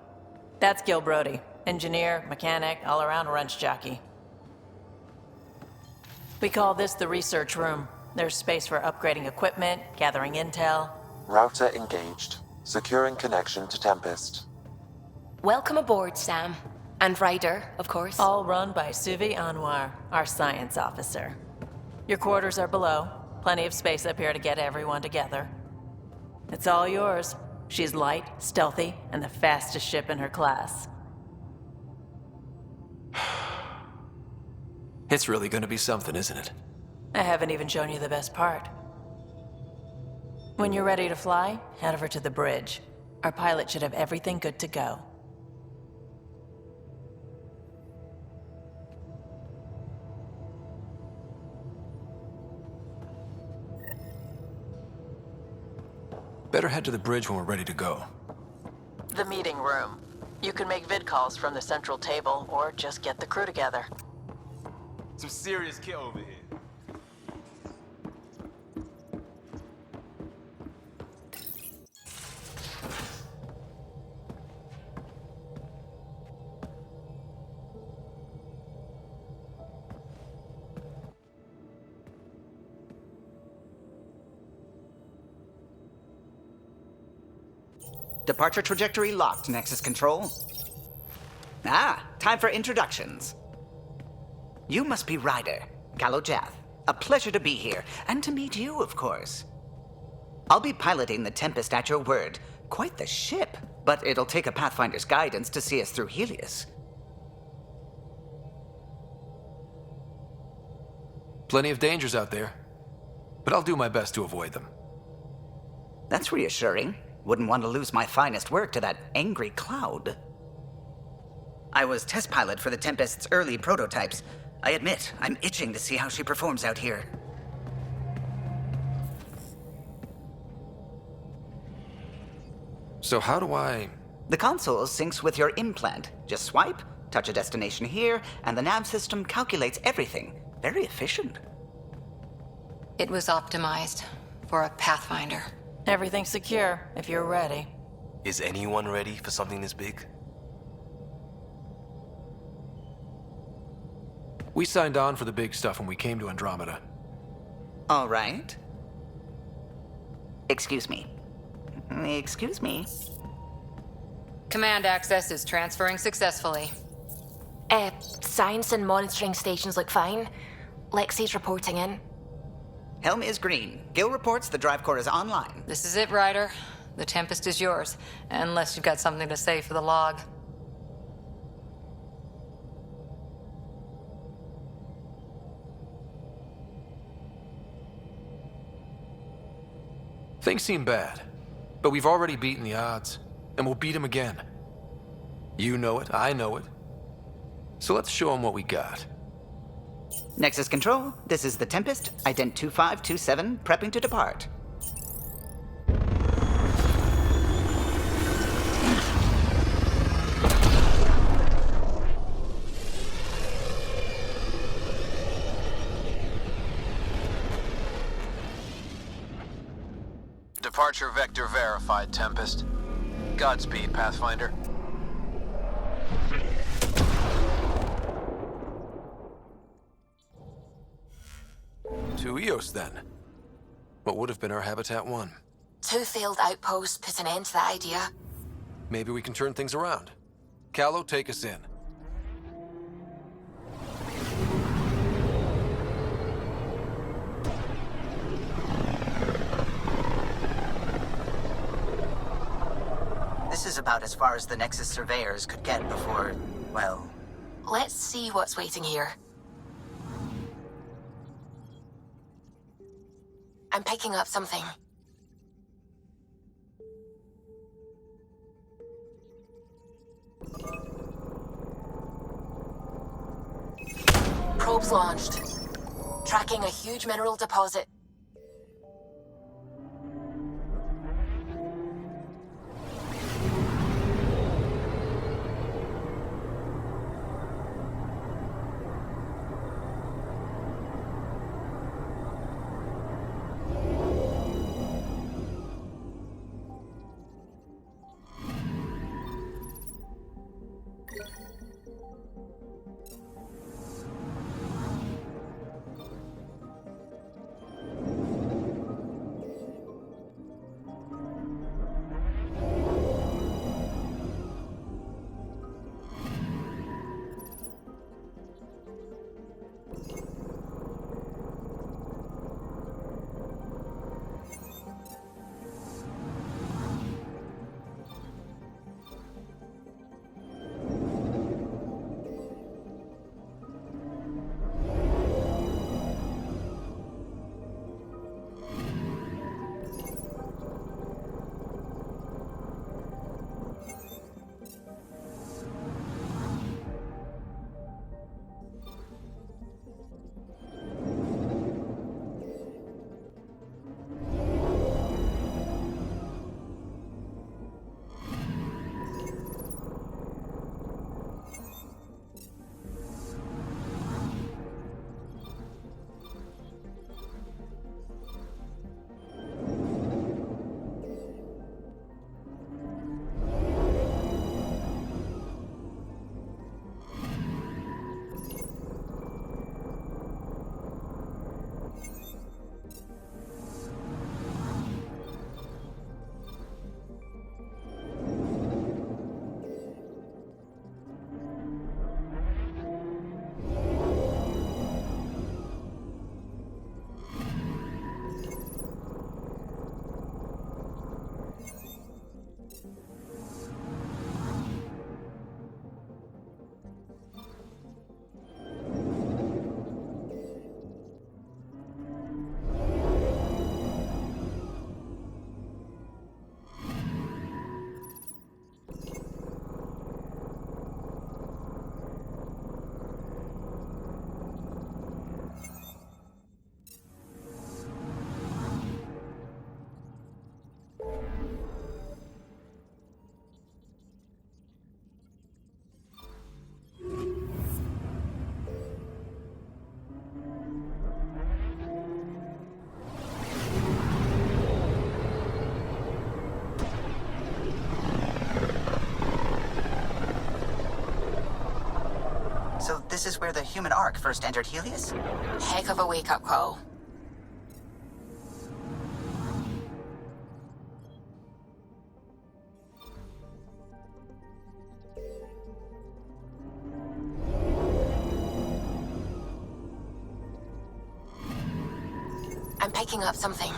That's Gil Brody. Engineer, mechanic, all-around wrench jockey. We call this the research room. There's space for upgrading equipment, gathering intel. Router engaged. Securing connection to Tempest. Welcome aboard, Sam. And Ryder, of course. All run by Suvi Anwar, our science officer. Your quarters are below. Plenty of space up here to get everyone together. It's all yours. She's light, stealthy, and the fastest ship in her class. It's really gonna be something, isn't it? I haven't even shown you the best part. When you're ready to fly, head over to the bridge. Our pilot should have everything good to go. Better head to the bridge when we're ready to go. The meeting room. You can make vid calls from the central table, or just get the crew together. Some serious kit over here. Departure trajectory locked, Nexus Control. Time for introductions. You must be Ryder, Kalojath. A pleasure to be here, and to meet you, of course. I'll be piloting the Tempest at your word. Quite the ship, but it'll take a Pathfinder's guidance to see us through Helios. Plenty of dangers out there, but I'll do my best to avoid them. That's reassuring. Wouldn't want to lose my finest work to that angry cloud. I was test pilot for the Tempest's early prototypes. I admit, I'm itching to see how she performs out here. So how do I... The console syncs with your implant. Just swipe, touch a destination here, and the nav system calculates everything. Very efficient. It was optimized for a Pathfinder. Everything's secure, if you're ready. Is anyone ready for something this big? We signed on for the big stuff when we came to Andromeda. All right. Excuse me. Excuse me. Command access is transferring successfully. Science and monitoring stations look fine. Lexi's reporting in. Helm is green. Gil reports the drive core is online. This is it, Ryder. The Tempest is yours, unless you've got something to say for the log. Things seem bad, but we've already beaten the odds, and we'll beat them again. You know it, I know it. So let's show them what we got. Nexus Control, this is the Tempest, Ident 2527, prepping to depart. Departure vector verified, Tempest. Godspeed, Pathfinder. To Eos, then. What would have been our Habitat 1? 2 failed outposts put an end to that idea. Maybe we can turn things around. Calo, take us in. about as far as the Nexus surveyors could get before, well... Let's see what's waiting here. I'm picking up something. Probes launched. Tracking a huge mineral deposit. So this is where the human Ark first entered Helios? Heck of a wake-up call. I'm picking up something.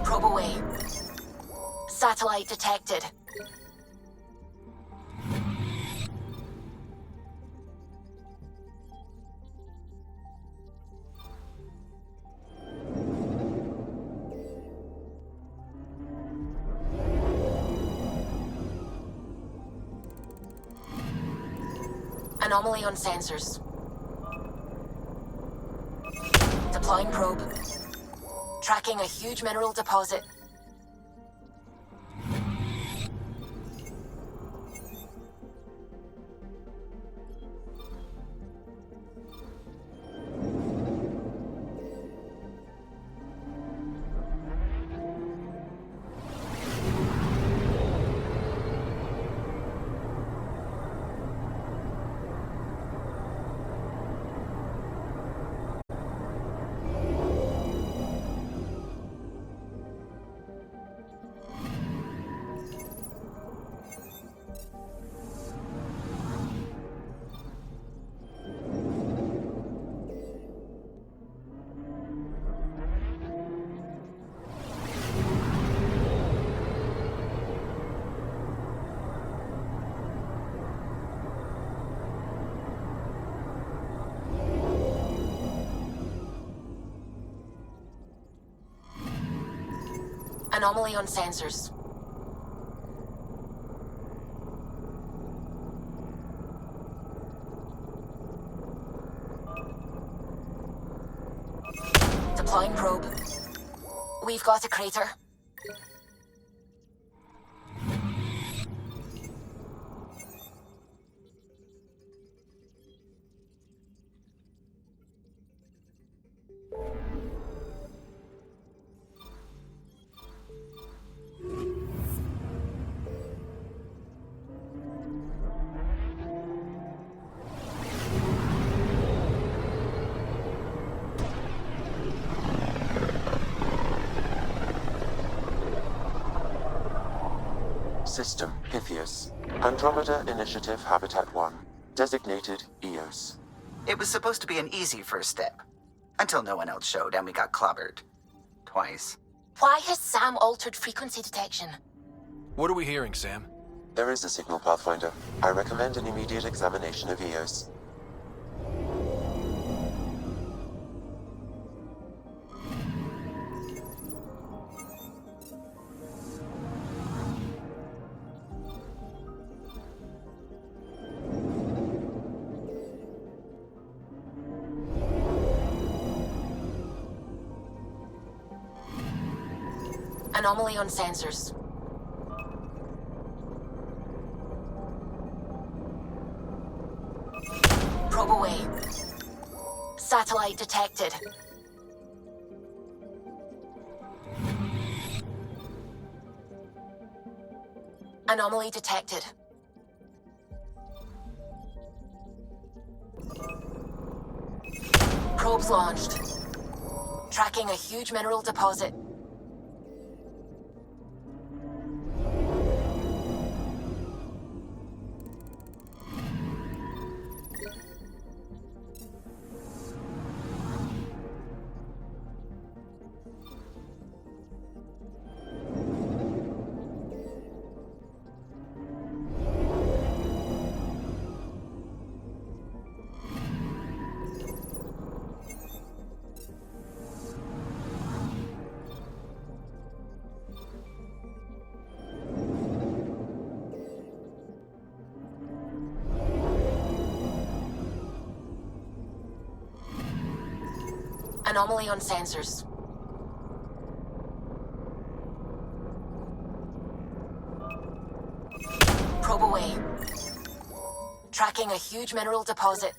Probe away. Satellite detected. Anomaly on sensors. Deploying probe. Tracking a huge mineral deposit. Anomaly on sensors. Deploying probe. We've got a crater. System Pythias. Andromeda Initiative Habitat 1. Designated EOS. It was supposed to be an easy first step. Until no one else showed and we got clobbered. Twice. Why has Sam altered frequency detection? What are we hearing, Sam? There is a signal, Pathfinder. I recommend an immediate examination of EOS. Anomaly on sensors. Probe away. Satellite detected. Anomaly detected. Probes launched. Tracking a huge mineral deposit. Anomaly on sensors. Probe away. Tracking a huge mineral deposit.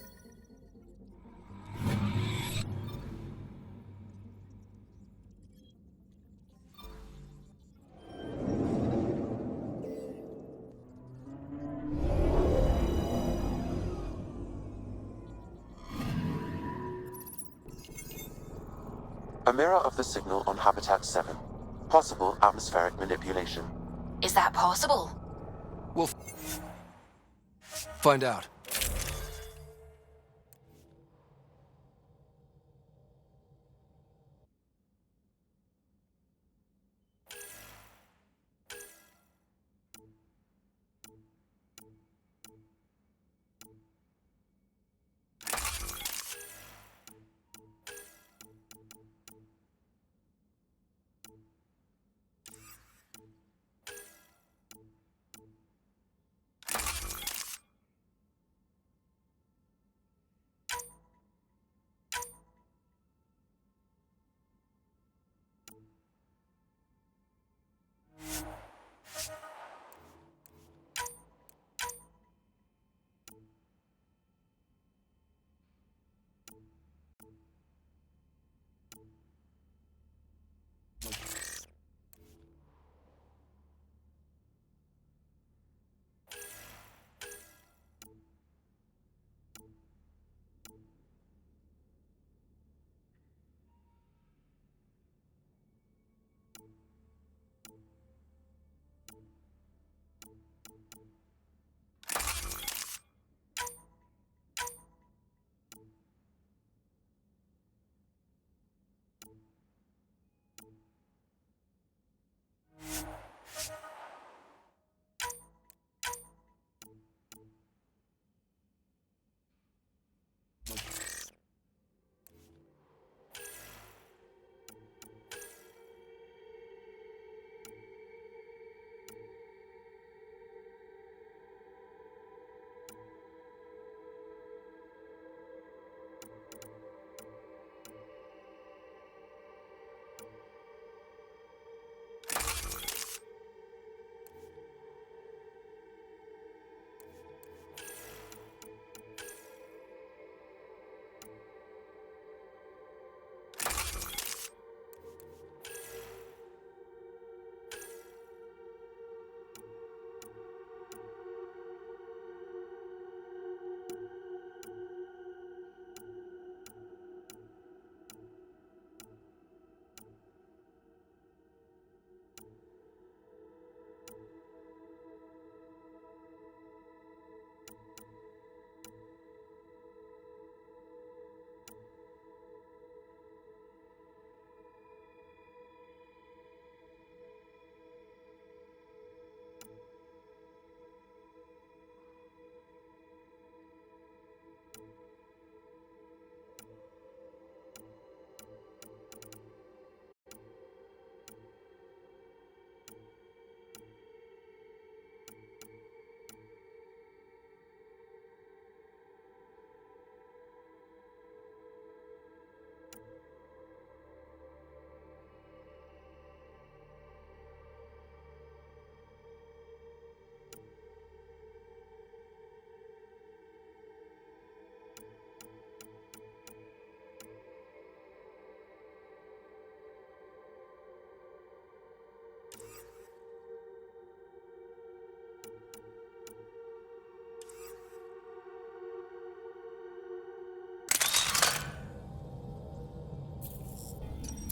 A mirror of the signal on Habitat 7. Possible atmospheric manipulation. Is that possible? We'll find out.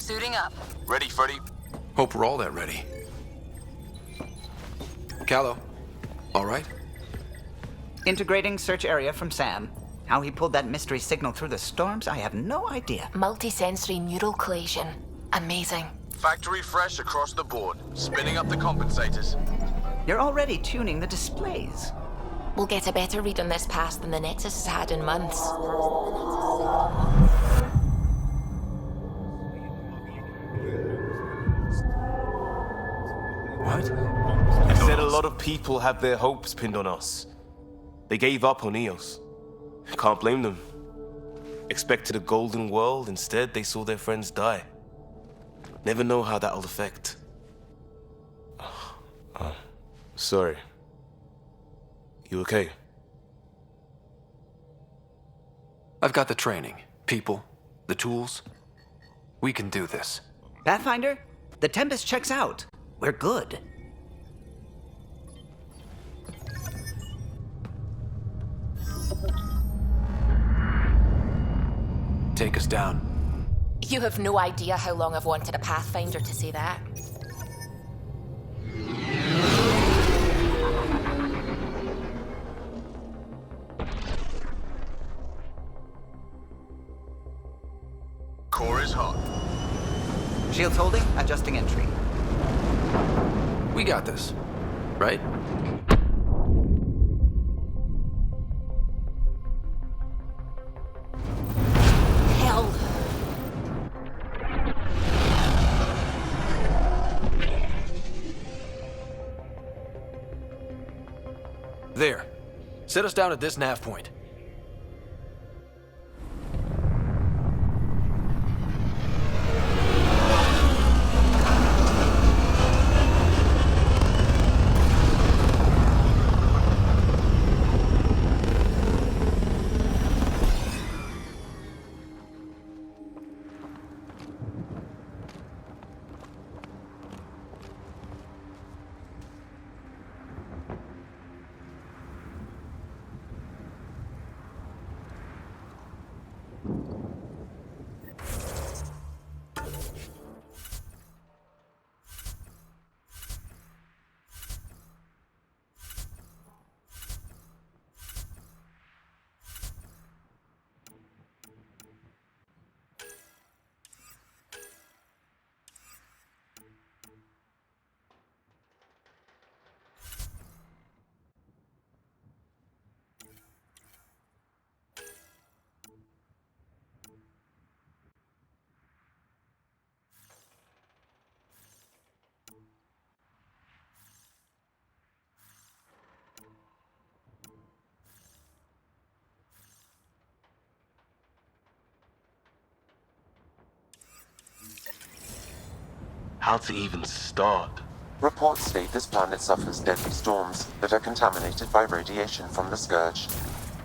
Suiting up. Ready, Freddy? Hope we're all that ready. Callow, all right? Integrating search area from Sam. How he pulled that mystery signal through the storms, I have no idea. Multisensory neural collision. Amazing. Factory fresh across the board. Spinning up the compensators. You're already tuning the displays. We'll get a better read on this pass than the Nexus has had in months. What? They said a lot of people have their hopes pinned on us. They gave up on EOS. Can't blame them. Expected a golden world, instead they saw their friends die. Never know how that'll affect. Sorry. You okay? I've got the training, people, the tools. We can do this. Pathfinder, the Tempest checks out. We're good. Take us down. You have no idea how long I've wanted a Pathfinder to say that. Core is hot. Shields holding, adjusting entry. We got this, right? Hell. There. Set us down at this nav point. How to even start? Reports state this planet suffers deadly storms that are contaminated by radiation from the Scourge.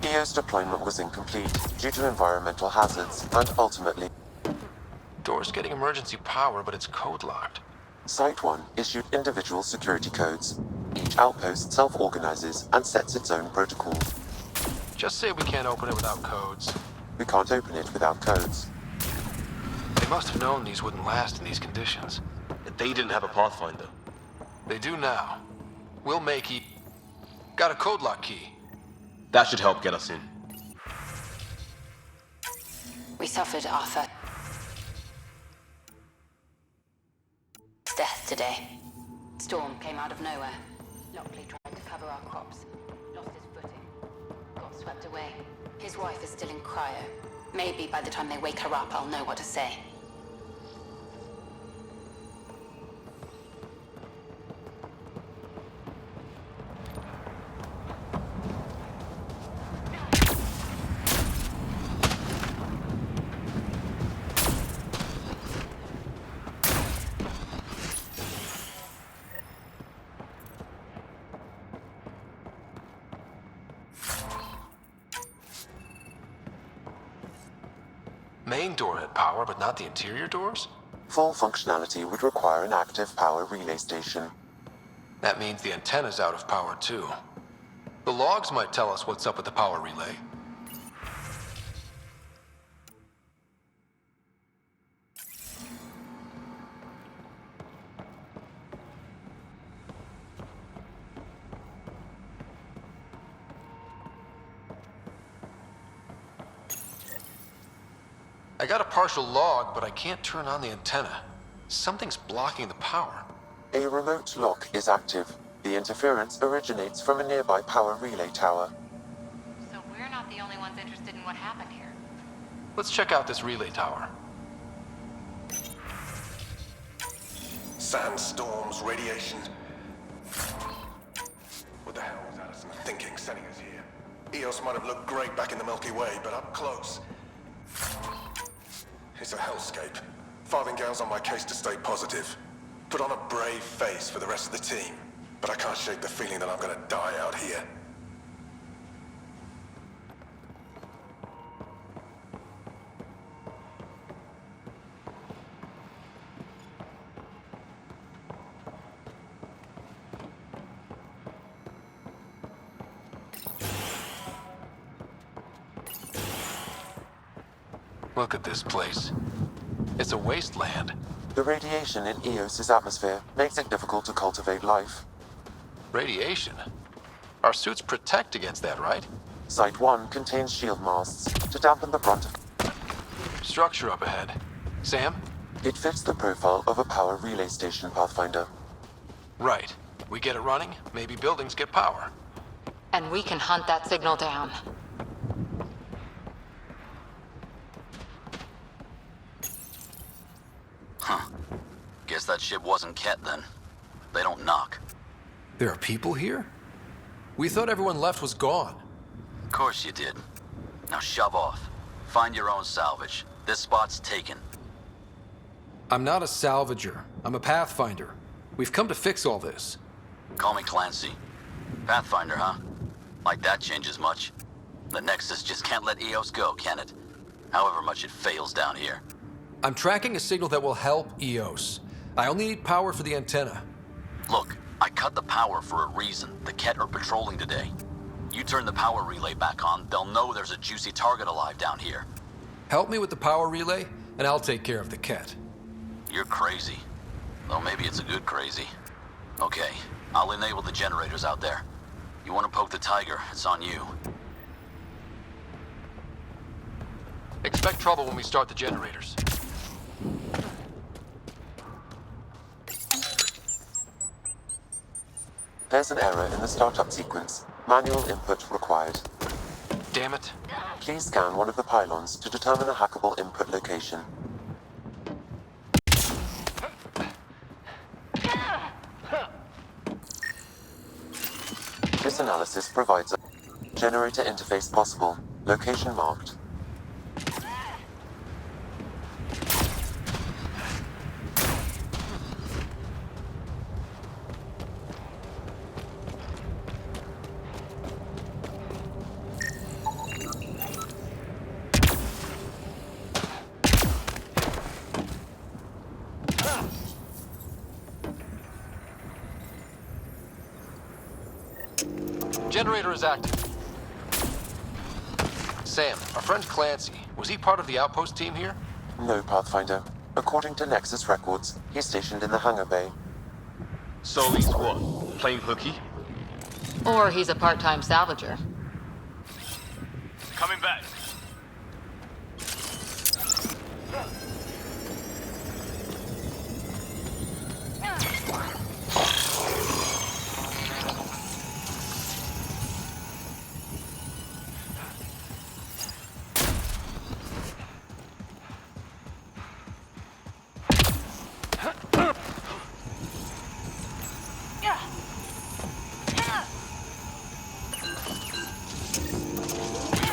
EO's deployment was incomplete due to environmental hazards and ultimately... Door's getting emergency power, but it's code locked. Site 1 issued individual security codes. Each outpost self-organizes and sets its own protocol. Just say we can't open it without codes. We can't open it without codes. They must have known these wouldn't last in these conditions. They didn't have a Pathfinder. They do now. We'll make it. Got a code lock key. That should help get us in. We suffered Arthur. Death today. Storm came out of nowhere. Lockley tried to cover our crops. Lost his footing. Got swept away. His wife is still in cryo. Maybe by the time they wake her up, I'll know what to say. Main door had power, but not the interior doors? Full functionality would require an active power relay station. That means the antenna's out of power, too. The logs might tell us what's up with the power relay. I got a partial log, but I can't turn on the antenna. Something's blocking the power. A remote lock is active. The interference originates from a nearby power relay tower. So we're not the only ones interested in what happened here. Let's check out this relay tower. Sandstorms, radiation. What the hell was Addison thinking sending us here? Eos might have looked great back in the Milky Way, but up close. It's a hellscape. Farthingale's on my case to stay positive. Put on a brave face for the rest of the team. But I can't shake the feeling that I'm gonna die out here. Look at this place. It's a wasteland. The radiation in Eos's atmosphere makes it difficult to cultivate life. Radiation? Our suits protect against that, right? Site 1 contains shield masts to dampen the brunt of... Structure up ahead. Sam? It fits the profile of a power relay station, Pathfinder. Right. We get it running, maybe buildings get power. And we can hunt that signal down. Huh. Guess that ship wasn't Ket then. They don't knock. There are people here? We thought everyone left was gone. Of course you did. Now shove off. Find your own salvage. This spot's taken. I'm not a salvager. I'm a Pathfinder. We've come to fix all this. Call me Clancy. Pathfinder, huh? Like that changes much. The Nexus just can't let Eos go, can it? However much it fails down here. I'm tracking a signal that will help Eos. I only need power for the antenna. Look, I cut the power for a reason. The Ket are patrolling today. You turn the power relay back on, they'll know there's a juicy target alive down here. Help me with the power relay, and I'll take care of the Ket. You're crazy. Though maybe it's a good crazy. Okay, I'll enable the generators out there. You want to poke the tiger, it's on you. Expect trouble when we start the generators. There's an error in the startup sequence. Manual input required. Damn it. Please scan one of the pylons to determine a hackable input location. This analysis provides a generator interface possible. Location marked. Generator is active. Sam, our friend Clancy, was he part of the outpost team here? No, Pathfinder. According to Nexus records, he's stationed in the hangar bay. So he's what? Playing hooky? Or he's a part-time salvager. Coming back.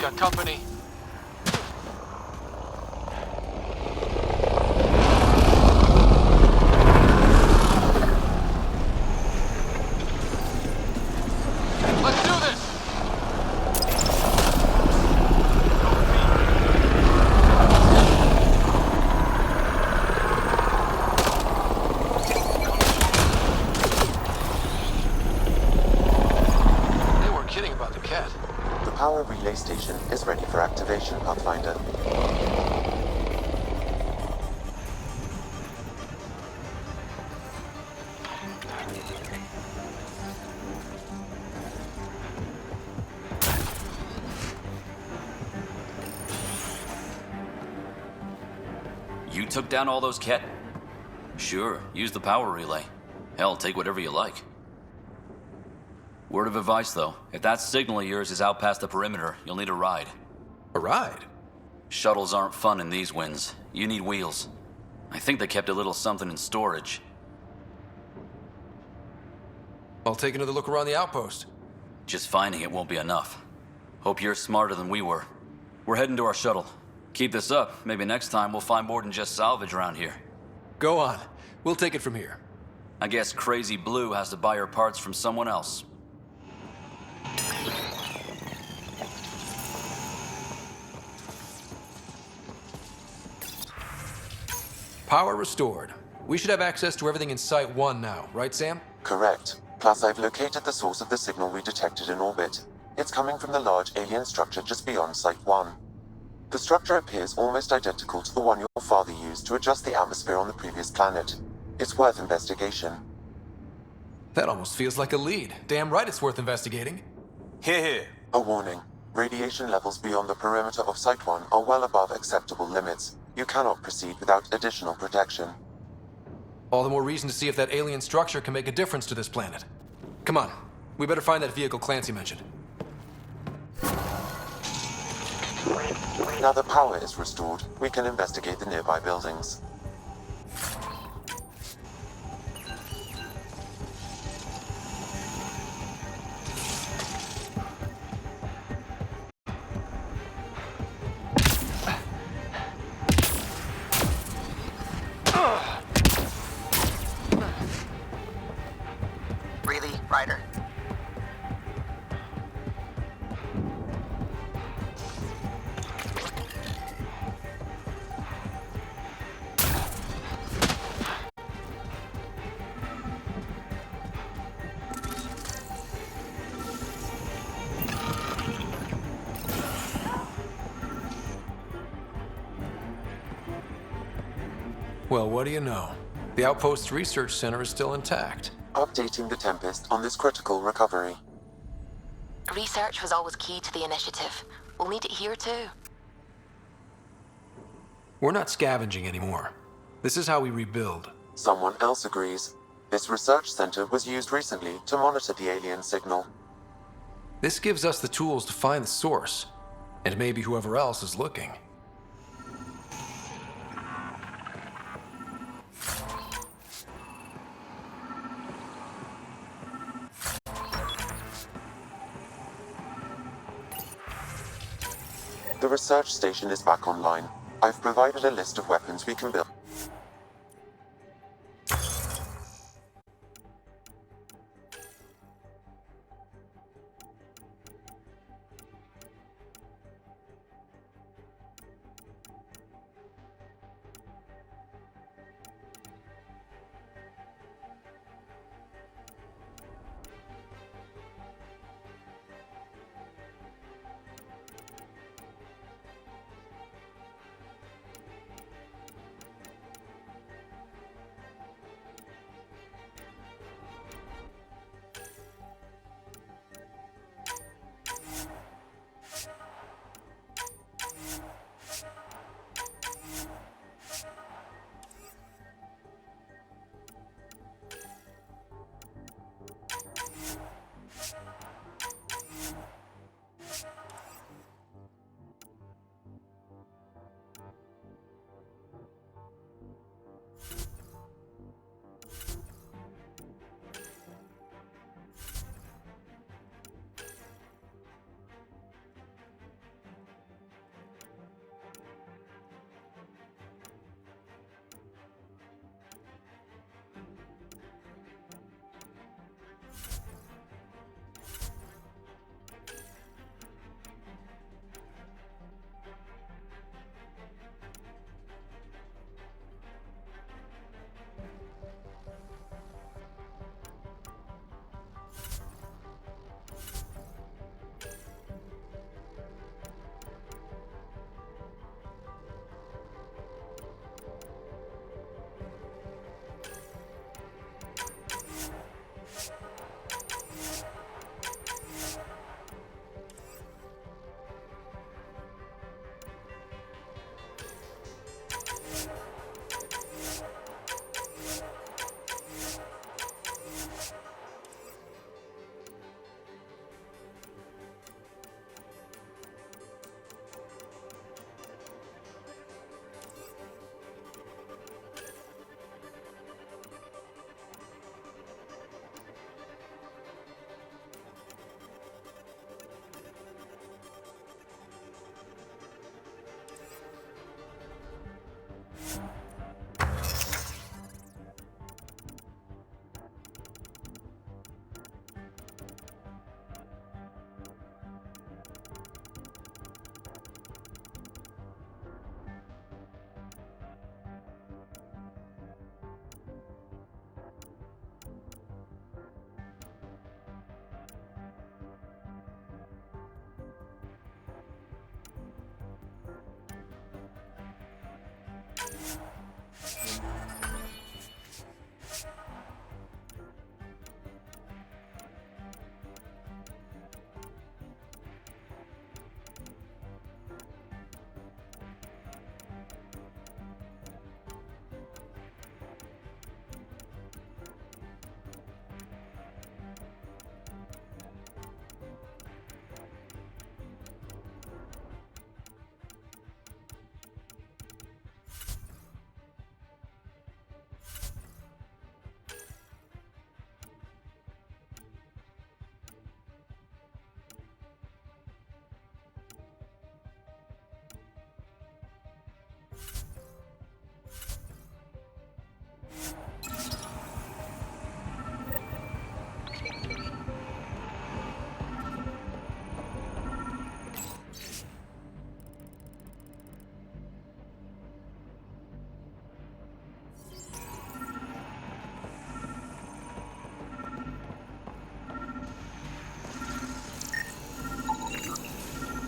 Got company. Let's do this! They weren't kidding about the cat. The power relay station is ready for activation, Pathfinder. took down all those cat... Sure, use the power relay. Hell, take whatever you like. Word of advice, though. If that signal of yours is out past the perimeter, you'll need a ride. A ride? Shuttles aren't fun in these winds. You need wheels. I think they kept a little something in storage. I'll take another look around the outpost. Just finding it won't be enough. Hope you're smarter than we were. We're heading to our shuttle. Keep this up. Maybe next time we'll find more than just salvage around here. Go on. We'll take it from here. I guess Crazy Blue has to buy her parts from someone else. Power restored. We should have access to everything in Site 1 now, right, Sam? Correct. Plus, I've located the source of the signal we detected in orbit. It's coming from the large alien structure just beyond Site 1. The structure appears almost identical to the one your father used to adjust the atmosphere on the previous planet. It's worth investigation. That almost feels like a lead. Damn right it's worth investigating. Here, here. A warning. Radiation levels beyond the perimeter of Site 1 are well above acceptable limits. You cannot proceed without additional protection. All the more reason to see if that alien structure can make a difference to this planet. Come on. We better find that vehicle Clancy mentioned. Now the power is restored, we can investigate the nearby buildings. Really, Ryder? Well, what do you know? The Outpost's research center is still intact. Updating the Tempest on this critical recovery. Research was always key to the initiative. We'll need it here too. We're not scavenging anymore. This is how we rebuild. Someone else agrees. This research center was used recently to monitor the alien signal. This gives us the tools to find the source, and maybe whoever else is looking. The research station is back online. I've provided a list of weapons we can build.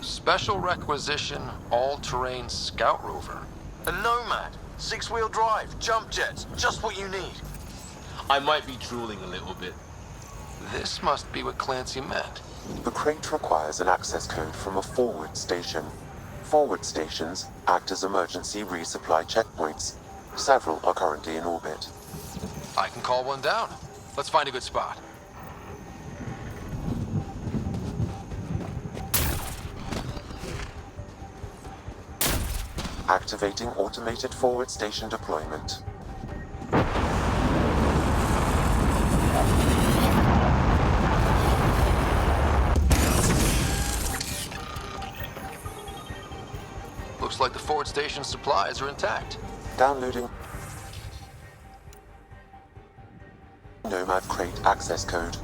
Special requisition, all-terrain scout rover. A Nomad, 6-wheel drive, jump jets, just what you need. I might be drooling a little bit. This must be what Clancy meant. The crate requires an access code from a forward station. Forward stations act as emergency resupply checkpoints. Several are currently in orbit. I can call one down. Let's find a good spot. Activating automated forward station deployment. Looks like the forward station supplies are intact. Downloading Nomad crate access code.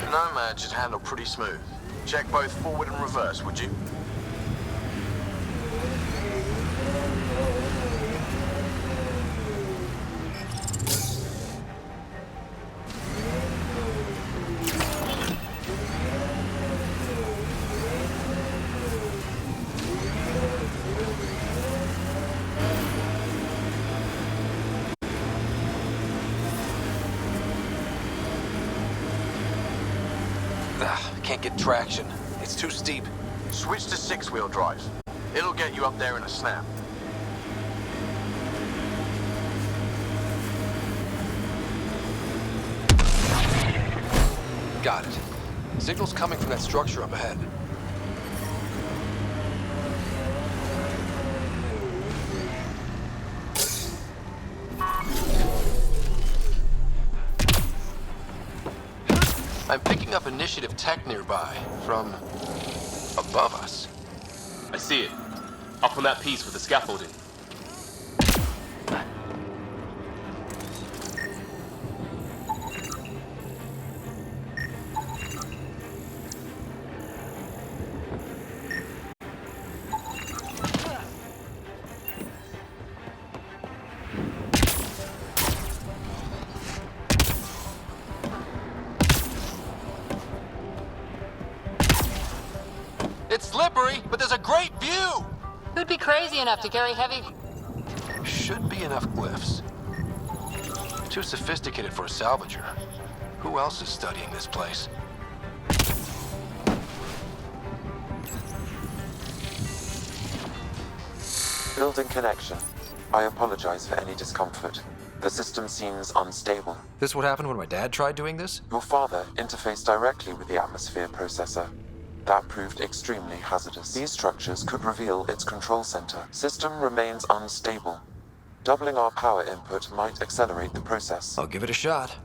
Nomad should handle pretty smooth. Check both forward and reverse, would you? Can't get traction. It's too steep. Switch to 6-wheel drive. It'll get you up there in a snap. Got it. Signal's coming from that structure up ahead. I'm picking up initiative tech nearby, from above us. I see it. Up on that piece with the scaffolding. It's slippery, but there's a great view! Who'd be crazy enough to carry heavy... Should be enough glyphs. Too sophisticated for a salvager. Who else is studying this place? Building connection. I apologize for any discomfort. The system seems unstable. This what happened when my dad tried doing this? Your father interfaced directly with the atmosphere processor. That proved extremely hazardous. These structures could reveal its control center. System remains unstable. Doubling our power input might accelerate the process. I'll give it a shot.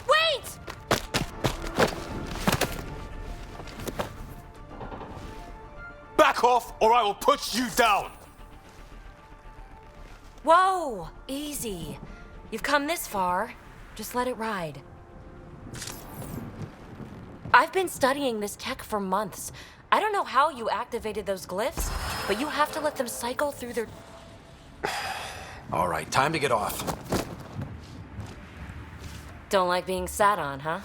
Wait! Back off, or I will put you down! Whoa! Easy. You've come this far. Just let it ride. I've been studying this tech for months. I don't know how you activated those glyphs, but you have to let them cycle through their... All right, time to get off. Don't like being sat on, huh?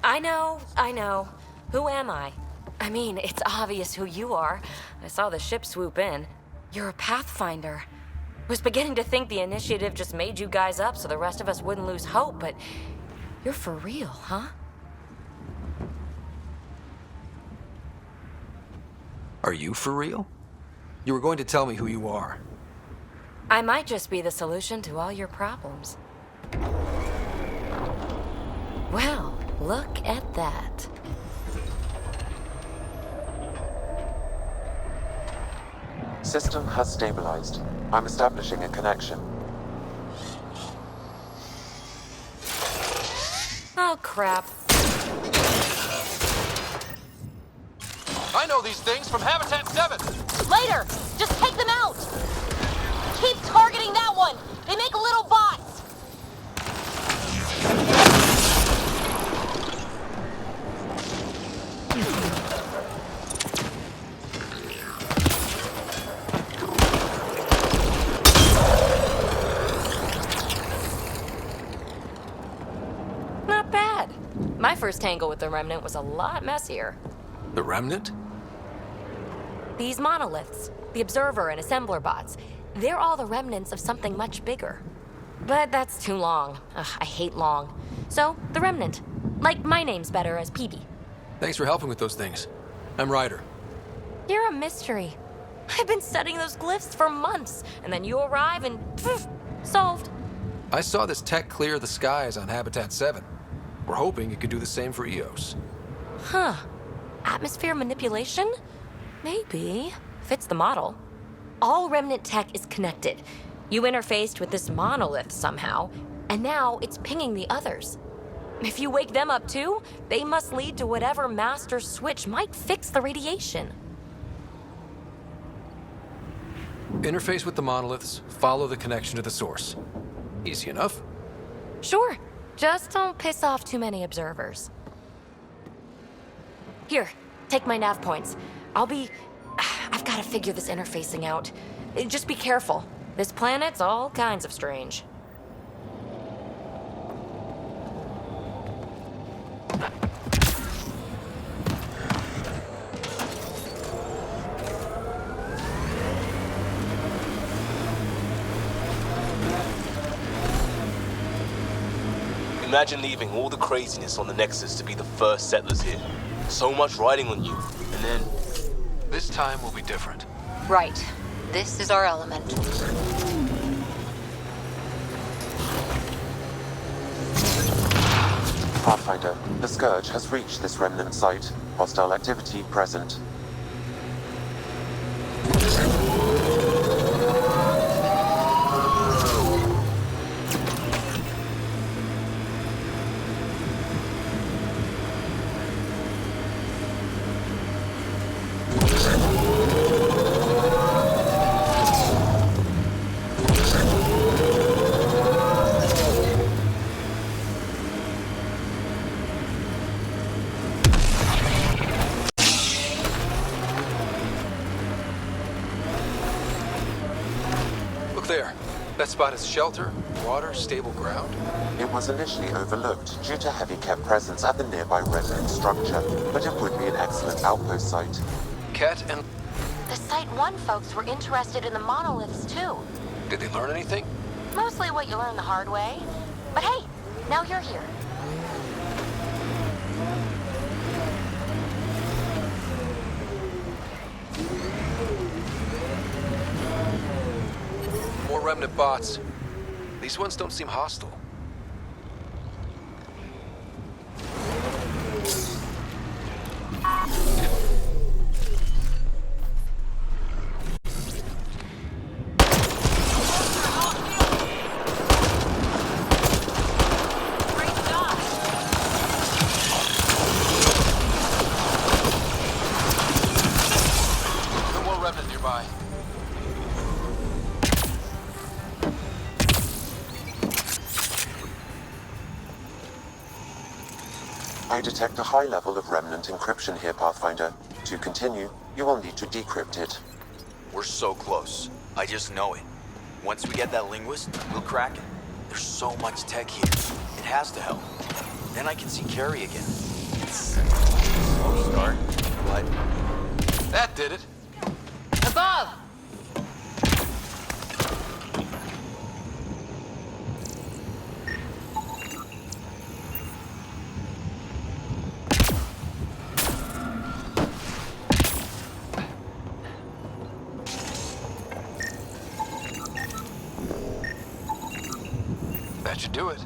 I know. Who am I? I mean, it's obvious who you are. I saw the ship swoop in. You're a Pathfinder. Was beginning to think the initiative just made you guys up so the rest of us wouldn't lose hope, but you're for real, huh? Are you for real? You were going to tell me who you are. I might just be the solution to all your problems. Well, look at that. System has stabilized. I'm establishing a connection. Oh, crap. I know these things from Habitat 7! Later! Just take them out! Keep targeting that one! They make little bots! Not bad. My first tangle with the Remnant was a lot messier. The Remnant? These monoliths, the Observer and Assembler bots, they're all the remnants of something much bigger. But that's too long. Ugh, I hate long. So, the Remnant. Like, my name's better as PB. Thanks for helping with those things. I'm Ryder. You're a mystery. I've been studying those glyphs for months, and then you arrive and poof, solved. I saw this tech clear the skies on Habitat 7. We're hoping it could do the same for EOS. Huh. Atmosphere manipulation? Maybe. Fits the model. All Remnant tech is connected. You interfaced with this monolith somehow, and now it's pinging the others. If you wake them up too, they must lead to whatever master switch might fix the radiation. Interface with the monoliths, follow the connection to the source. Easy enough. Sure. Just don't piss off too many observers. Here, take my nav points. I've got to figure this interfacing out. Just be careful. This planet's all kinds of strange. Imagine leaving all the craziness on the Nexus to be the first settlers here. So much riding on you, and then... This time will be different. Right. This is our element. Pathfinder, the Scourge has reached this remnant site. Hostile activity present. There. That spot is shelter, water, stable ground. It was initially overlooked due to heavy kept presence at the nearby remnant structure, but it would be an excellent outpost site. Ket and... The Site 1 folks were interested in the monoliths, too. Did they learn anything? Mostly what you learn the hard way. But hey, now you're here. More remnant bots. These ones don't seem hostile. No more remnant nearby. I detect a high level of remnant encryption here, Pathfinder. To continue, you will need to decrypt it. We're so close. I just know it. Once we get that linguist, we'll crack it. There's so much tech here. It has to help. Then I can see Carrie again. It's a slow start, but... That did it. Above! That should do it.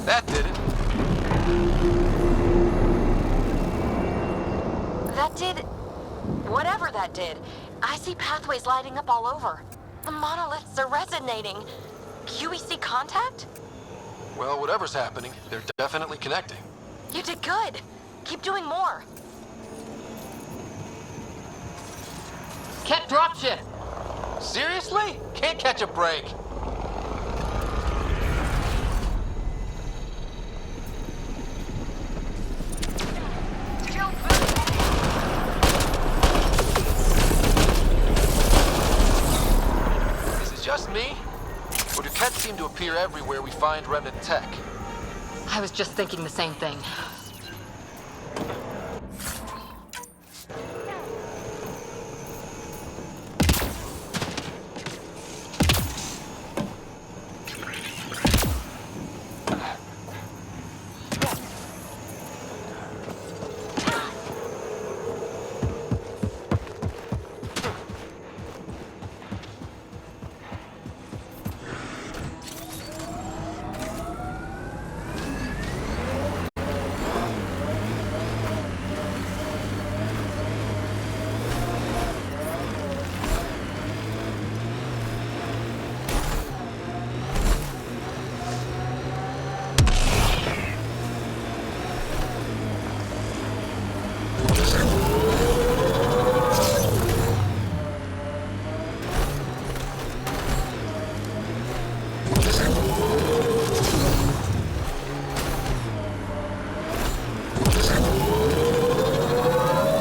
That did it. That did... whatever that did. I see pathways lighting up all over. The monoliths are resonating. QEC contact? Well, whatever's happening, they're definitely connecting. You did good. Keep doing more. Ket dropship! Seriously? Can't catch a break. Is it just me? Or do Ket's seem to appear everywhere we find remnant tech. I was just thinking the same thing.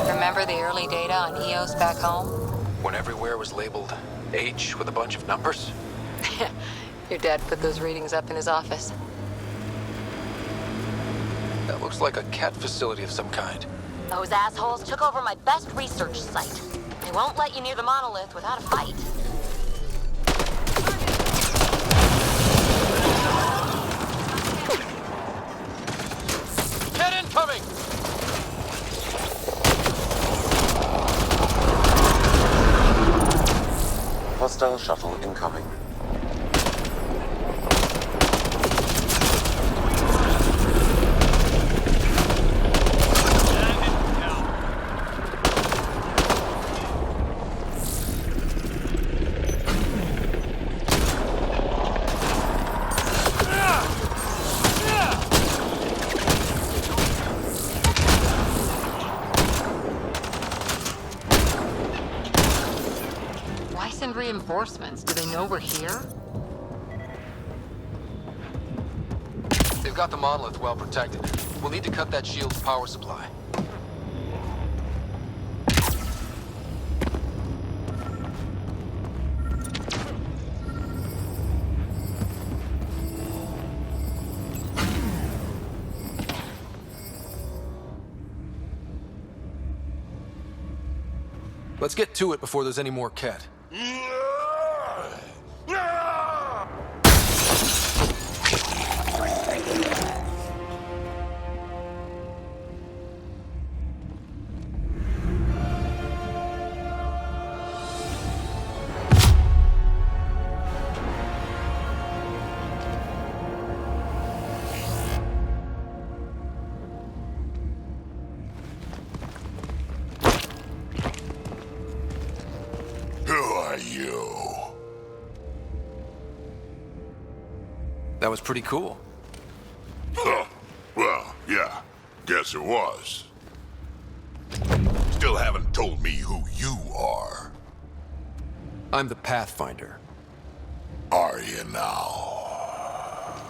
Remember the early data on EOS back home? When everywhere was labeled H with a bunch of numbers? Your dad put those readings up in his office. That looks like a cat facility of some kind. Those assholes took over my best research site. They won't let you near the monolith without a fight. Cat incoming! Hostile shuttle incoming. Why send reinforcements? Do they know we're here? They've got the monolith well protected. We'll need to cut that shield's power supply. Let's get to it before there's any more Ket. That was pretty cool. Huh. Well, yeah. Guess it was. Still haven't told me who you are. I'm the Pathfinder. Are you now?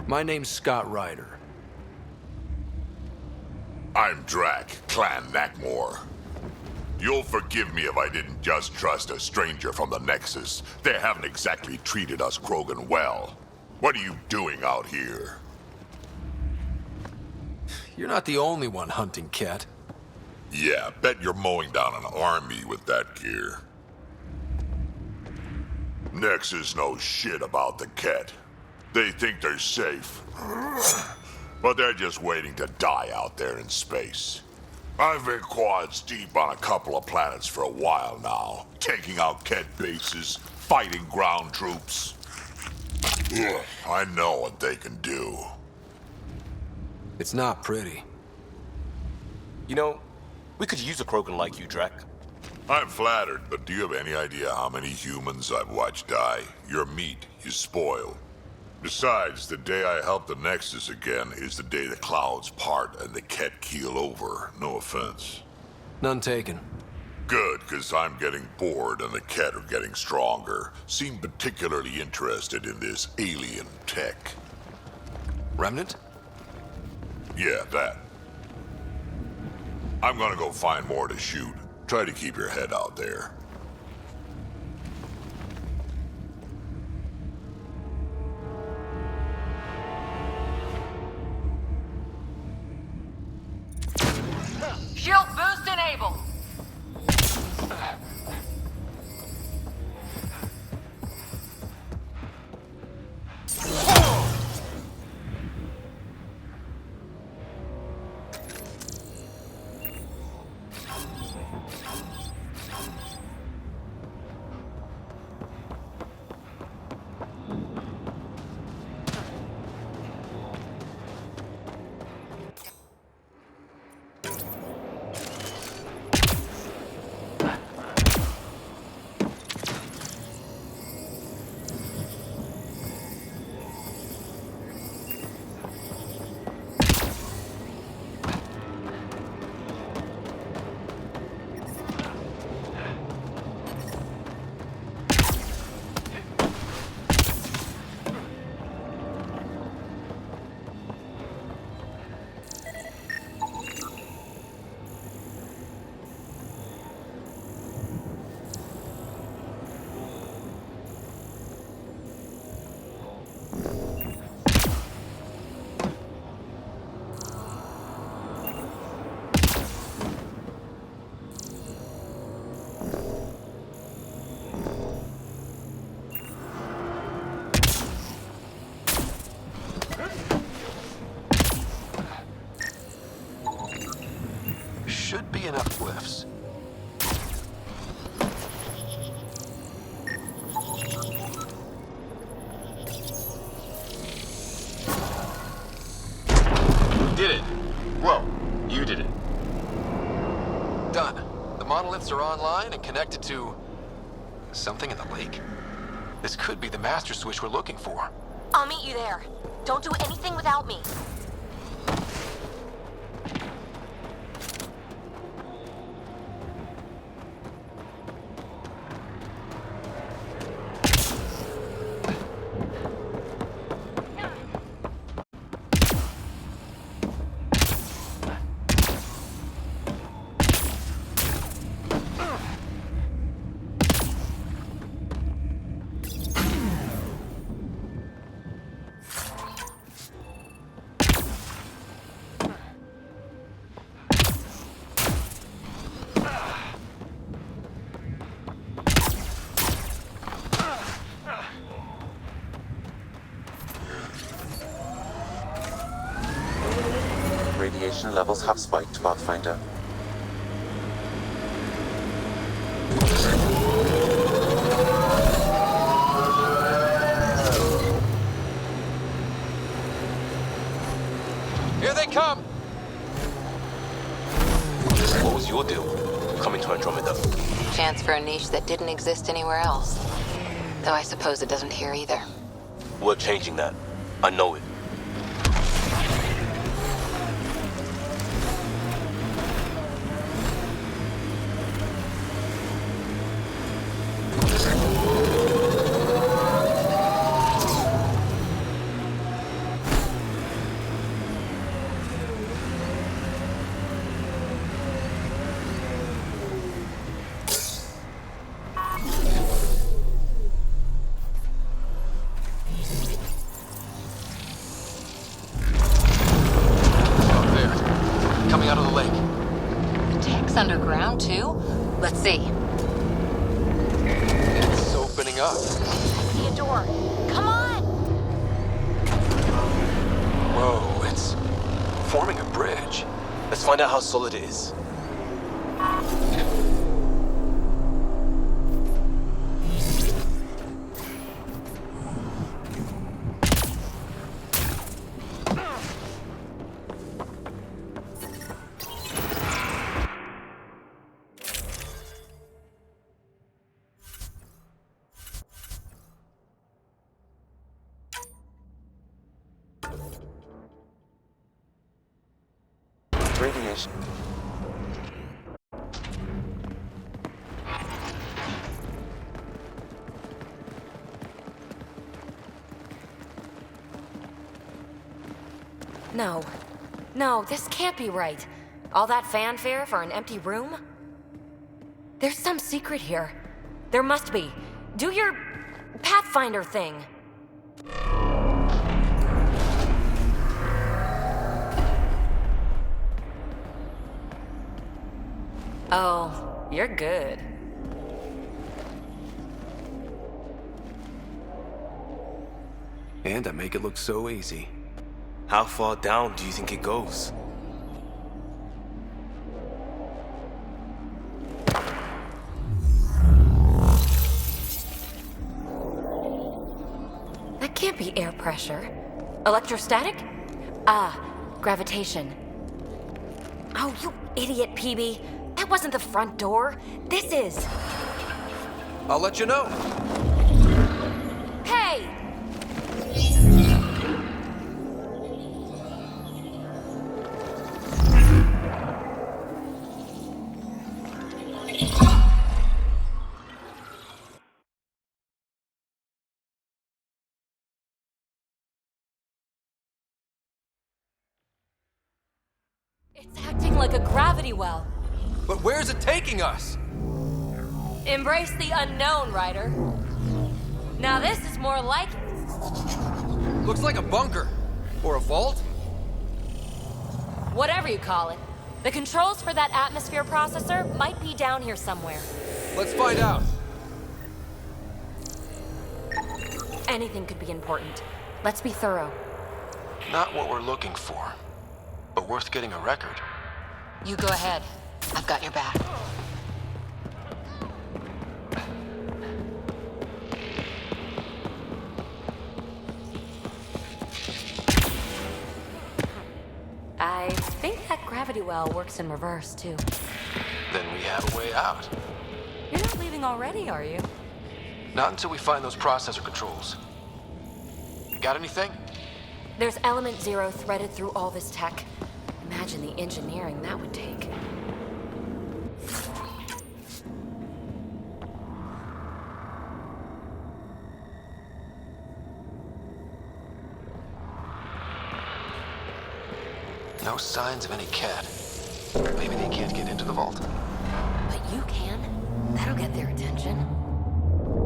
My name's Scott Ryder. I'm Drac, Clan Nakmor. You'll forgive me if I didn't just trust a stranger from the Nexus. They haven't exactly treated us Krogan well. What are you doing out here? You're not the only one hunting Ket. Yeah, bet you're mowing down an army with that gear. Nexus knows shit about the Ket. They think they're safe. But they're just waiting to die out there in space. I've been quads deep on a couple of planets for a while now, taking out Ket bases, fighting ground troops. Ugh, I know what they can do. It's not pretty. You know, we could use a Krogan like you, Drac. I'm flattered, but do you have any idea how many humans I've watched die? Your meat is spoiled. Besides, the day I help the Nexus again is the day the clouds part and the Ket keel over. No offense. None taken. Good, because I'm getting bored and the Ket are getting stronger. Seem particularly interested in this alien tech. Remnant? Yeah, that. I'm gonna go find more to shoot. Try to keep your head out there. Shield boost enabled. Should be enough lifts. Did it. Whoa, you did it. Done. The monoliths are online and connected to something in the lake. This could be the master switch we're looking for. I'll meet you there. Don't do anything without me. Radiation levels have spiked, Pathfinder. Here they come! What was your deal? Coming to Andromeda? Chance for a niche that didn't exist anywhere else. Though I suppose it doesn't here either. We're changing that. I know it. Out of the lake. Tech's underground, too? Let's see. It's opening up. I see a door. Come on! Whoa, it's forming a bridge. Let's find out how solid it is. Radiation. No. No, this can't be right. All that fanfare for an empty room? There's some secret here. There must be. Do your Pathfinder thing. Oh, you're good. And I make it look so easy. How far down do you think it goes? That can't be air pressure. Electrostatic? Ah, gravitation. Oh, you idiot, PB. That wasn't the front door. This is. I'll let you know. Hey! It's acting like a gravity well. But where's it taking us? Embrace the unknown, Ryder. Now this is more like... Looks like a bunker. Or a vault? whatever you call it. The controls for that atmosphere processor might be down here somewhere. Let's find out. Anything could be important. Let's be thorough. Not what we're looking for, but worth getting a record. You go ahead. I've got your back. I think that gravity well works in reverse, too. Then we have a way out. You're not leaving already, are you? Not until we find those processor controls. Got anything? There's Element Zero threaded through all this tech. Imagine the engineering that would take. No signs of any cat. Maybe they can't get into the vault. But you can. That'll get their attention.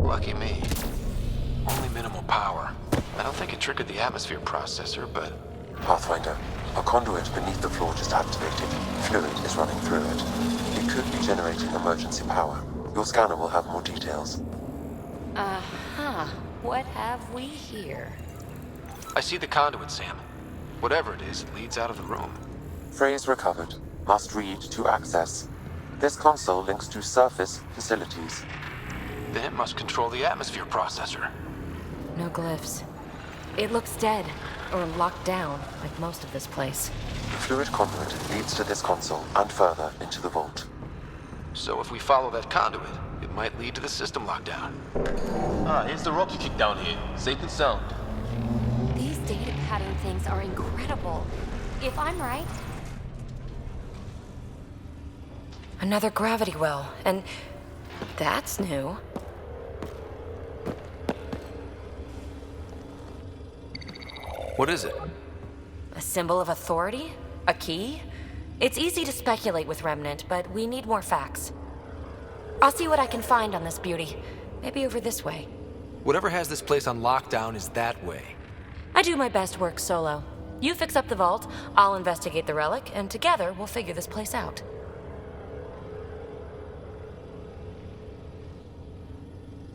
Lucky me. Only minimal power. I don't think it triggered the atmosphere processor, but... Pathfinder, a conduit beneath the floor just activated. Fluid is running through it. It could be generating emergency power. Your scanner will have more details. Uh-huh. What have we here? I see the conduit, Sam. Whatever it is, it leads out of the room. Phrase recovered. Must read to access. This console links to surface facilities. Then it must control the atmosphere processor. No glyphs. It looks dead, or locked down, like most of this place. The fluid conduit leads to this console and further into the vault. So if we follow that conduit, it might lead to the system lockdown. Ah, here's the rope you kicked down here. Safe and sound. These data pattern things are incredible. If I'm right... Another gravity well, and that's new. What is it? A symbol of authority? A key? It's easy to speculate with Remnant, but we need more facts. I'll see what I can find on this beauty. Maybe over this way. Whatever has this place on lockdown is that way. I do my best work solo. You fix up the vault, I'll investigate the relic, and together we'll figure this place out.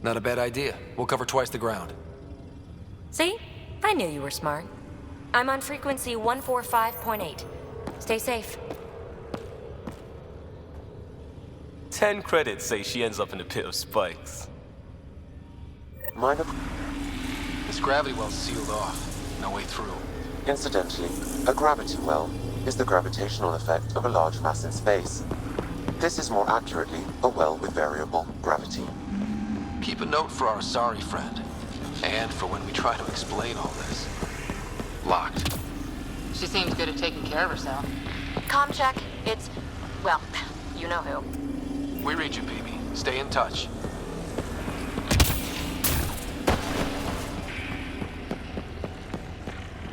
Not a bad idea. We'll cover twice the ground. See? I knew you were smart. I'm on frequency 145.8. Stay safe. 10 credits say she ends up in a pit of spikes. Minor... This gravity well's sealed off. No way through. Incidentally, a gravity well is the gravitational effect of a large mass in space. This is more accurately a well with variable gravity. Keep a note for our sorry friend. And for when we try to explain all this. Locked. She seems good at taking care of herself. Comm check. It's... well, you know who. We read you, PB. Stay in touch.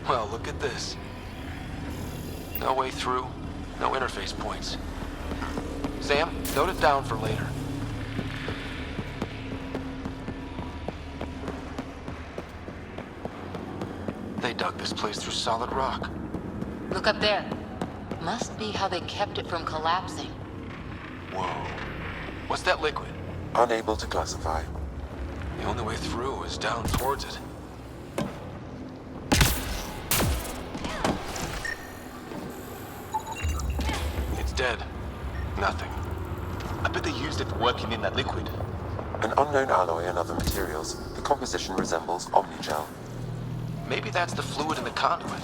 Well, look at this. No way through. No interface points. Sam, note it down for later. They dug this place through solid rock. Look up there. Must be how they kept it from collapsing. Whoa. What's that liquid? Unable to classify. The only way through is down towards it. It's dead. Nothing. I bet they used it for working in that liquid. An unknown alloy and other materials. The composition resembles Omnigel. Maybe that's the fluid in the conduit.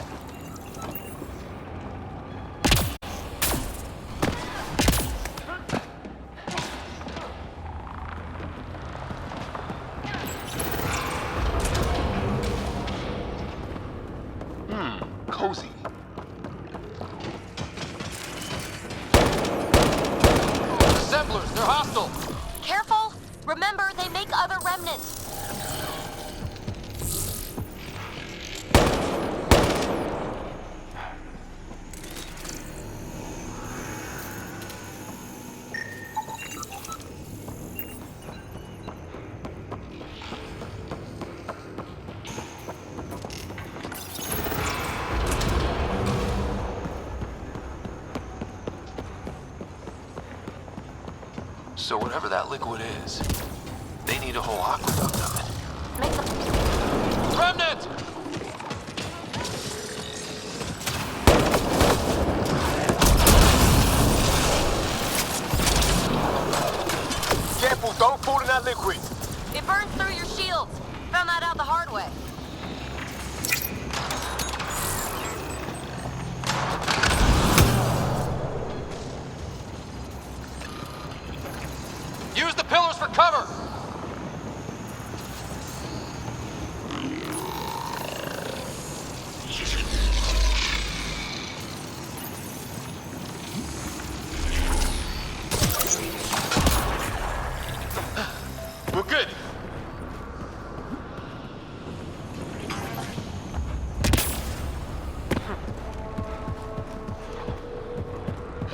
Cozy. Assemblers, they're hostile! Careful! Remember, they make other remnants. So whatever that liquid is, they need a whole aqueduct of it. Remnant! Careful, don't fall in that liquid. It burns through your shields. Found that out the hard way. Use the pillars for cover! We're good.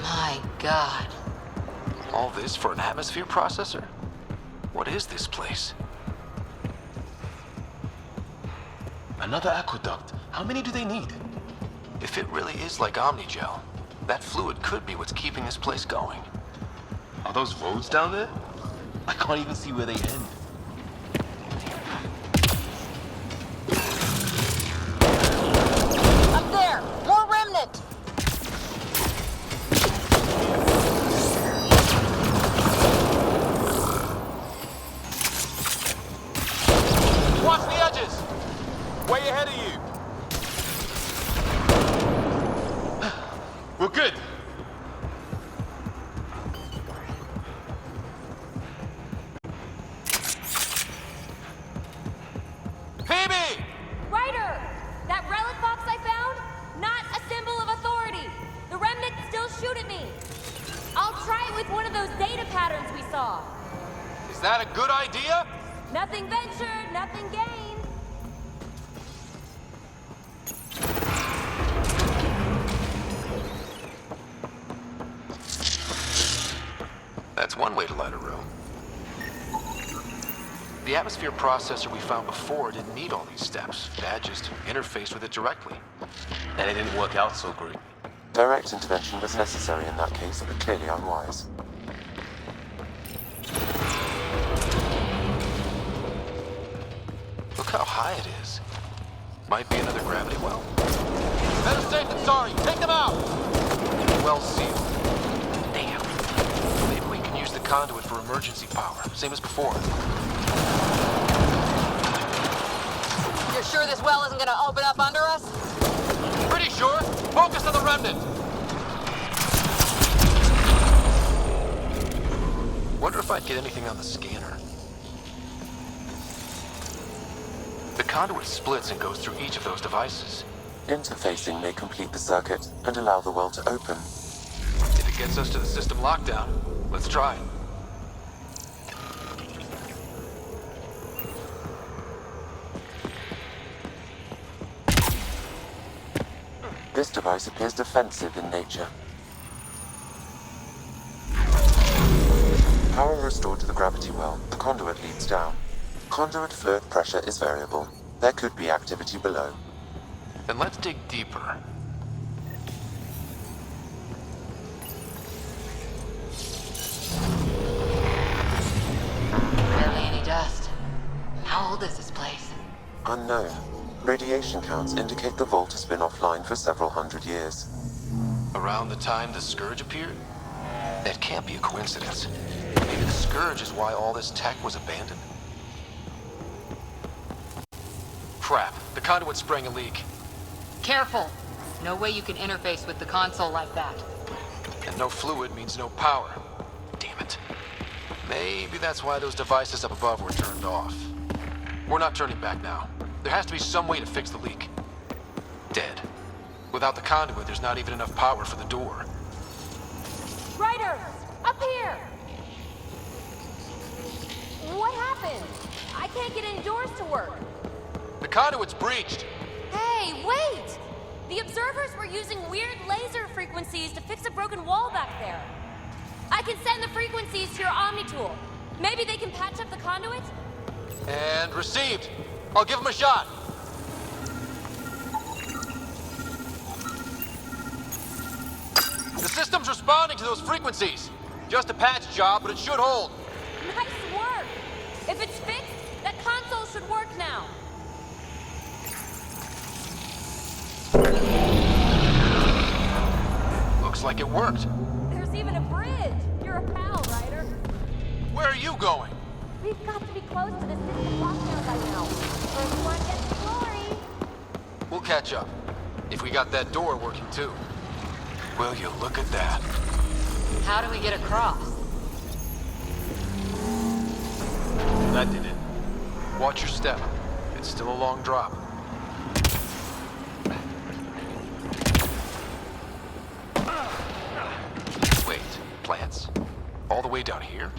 My God. All this for an atmosphere processor? What is this place? Another aqueduct. How many do they need? If it really is like Omnigel, that fluid could be what's keeping this place going. Are those roads down there? I can't even see where they end. Up there! More remnant! Watch the edges! Way ahead of you! We're good! PB! Ryder! That relic box I found? Not a symbol of authority. The remnants still shoot at me. I'll try it with one of those data patterns we saw. Is that a good idea? Nothing ventured, nothing gained. That's one way to light a room. The atmosphere processor we found before didn't need all these steps. Dad just interfaced with it directly. And it didn't work out so great. Direct intervention was necessary in that case, but clearly unwise. Look how high it is. Might be another gravity well. Better safe than sorry. Take them out! Well sealed. Damn. Maybe we can use the conduit for emergency power, same as before. You're sure this well isn't gonna open up under us? Pretty sure. Focus on the remnant. Wonder if I'd get anything on the scanner. The conduit splits and goes through each of those devices. Interfacing may complete the circuit and allow the well to open. If it gets us to the system lockdown, let's try it. This device appears defensive in nature. Power restored to the gravity well. The conduit leads down. Conduit fluid pressure is variable. There could be activity below. Then let's dig deeper. Unknown. Radiation counts indicate the vault has been offline for several hundred years. Around the time the Scourge appeared? That can't be a coincidence. Maybe the Scourge is why all this tech was abandoned? Crap, the conduit sprang a leak. Careful! No way you can interface with the console like that. And no fluid means no power. Damn it. Maybe that's why those devices up above were turned off. We're not turning back now. There has to be some way to fix the leak. Dead. Without the conduit, there's not even enough power for the door. Ryder! Up here! What happened? I can't get indoors to work. The conduit's breached! Hey, wait! The observers were using weird laser frequencies to fix a broken wall back there. I can send the frequencies to your Omni tool. Maybe they can patch up the conduit? And received! I'll give him a shot! The system's responding to those frequencies. Just a patch job, but it should hold. Nice work! If it's fixed, that console should work now. Looks like it worked. There's even a bridge. You're a pal, Ryder. Where are you going? We've got to be close to this system lockdown by now. First one gets the glory. We'll catch up. If we got that door working too. Will you look at that? How do we get across? That did it. Watch your step. It's still a long drop. Wait, plants? All the way down here?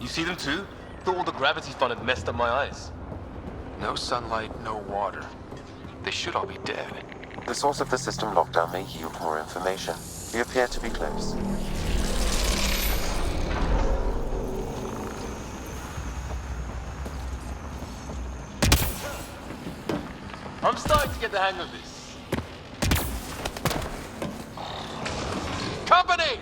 You see them too? Thought all the gravity fun had messed up my eyes. No sunlight, no water. They should all be dead. The source of the system lockdown may yield more information. We appear to be close. I'm starting to get the hang of this. Company!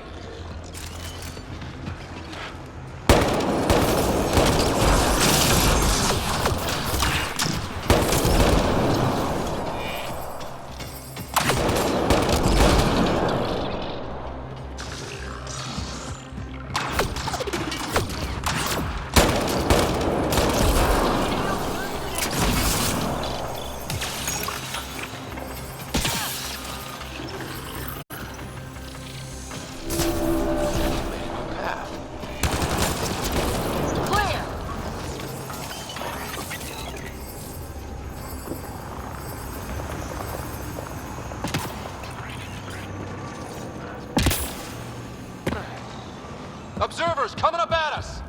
Observers coming up at us!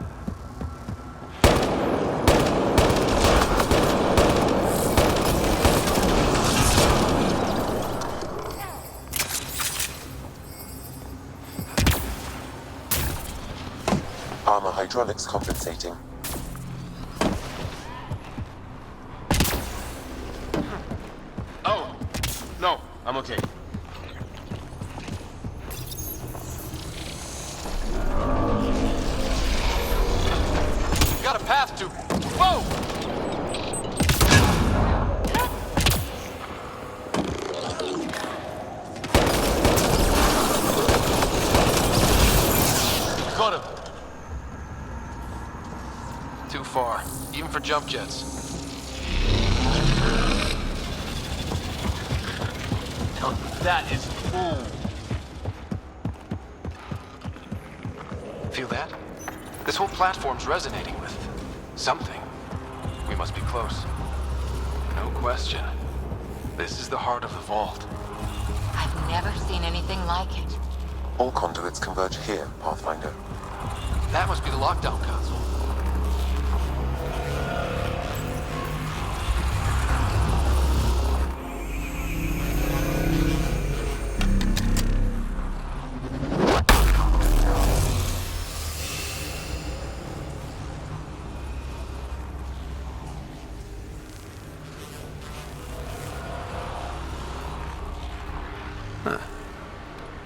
Armor hydraulics compensating. Oh, no, I'm okay. Got a path to... Whoa! Got him. Too far, even for jump jets. Now that is cool. Feel that? This whole platform's resonating with something. We must be close. No question. This is the heart of the vault. I've never seen anything like it. All conduits converge here, Pathfinder. That must be the lockdown console.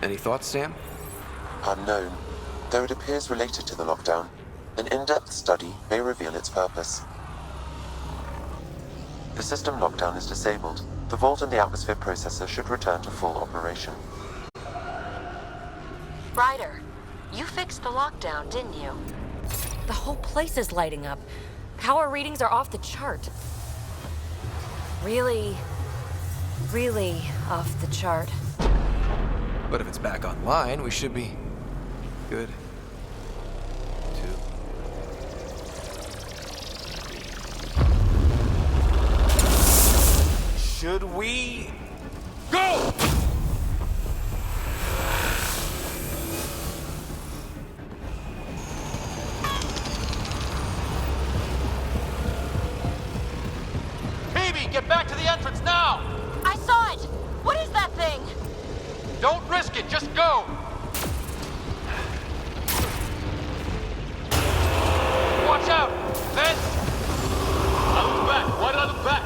Any thoughts, Sam? Unknown. Though it appears related to the lockdown, an in-depth study may reveal its purpose. The system lockdown is disabled. The vault and the atmosphere processor should return to full operation. Ryder, you fixed the lockdown, didn't you? The whole place is lighting up. Power readings are off the chart. Really, really off the chart. But if it's back online, we should be good. Should we go? Phoebe, get back to the entrance now! I saw it! What is that thing? Don't risk it, just go! Watch out! Vents! Out of the back, right out of the back!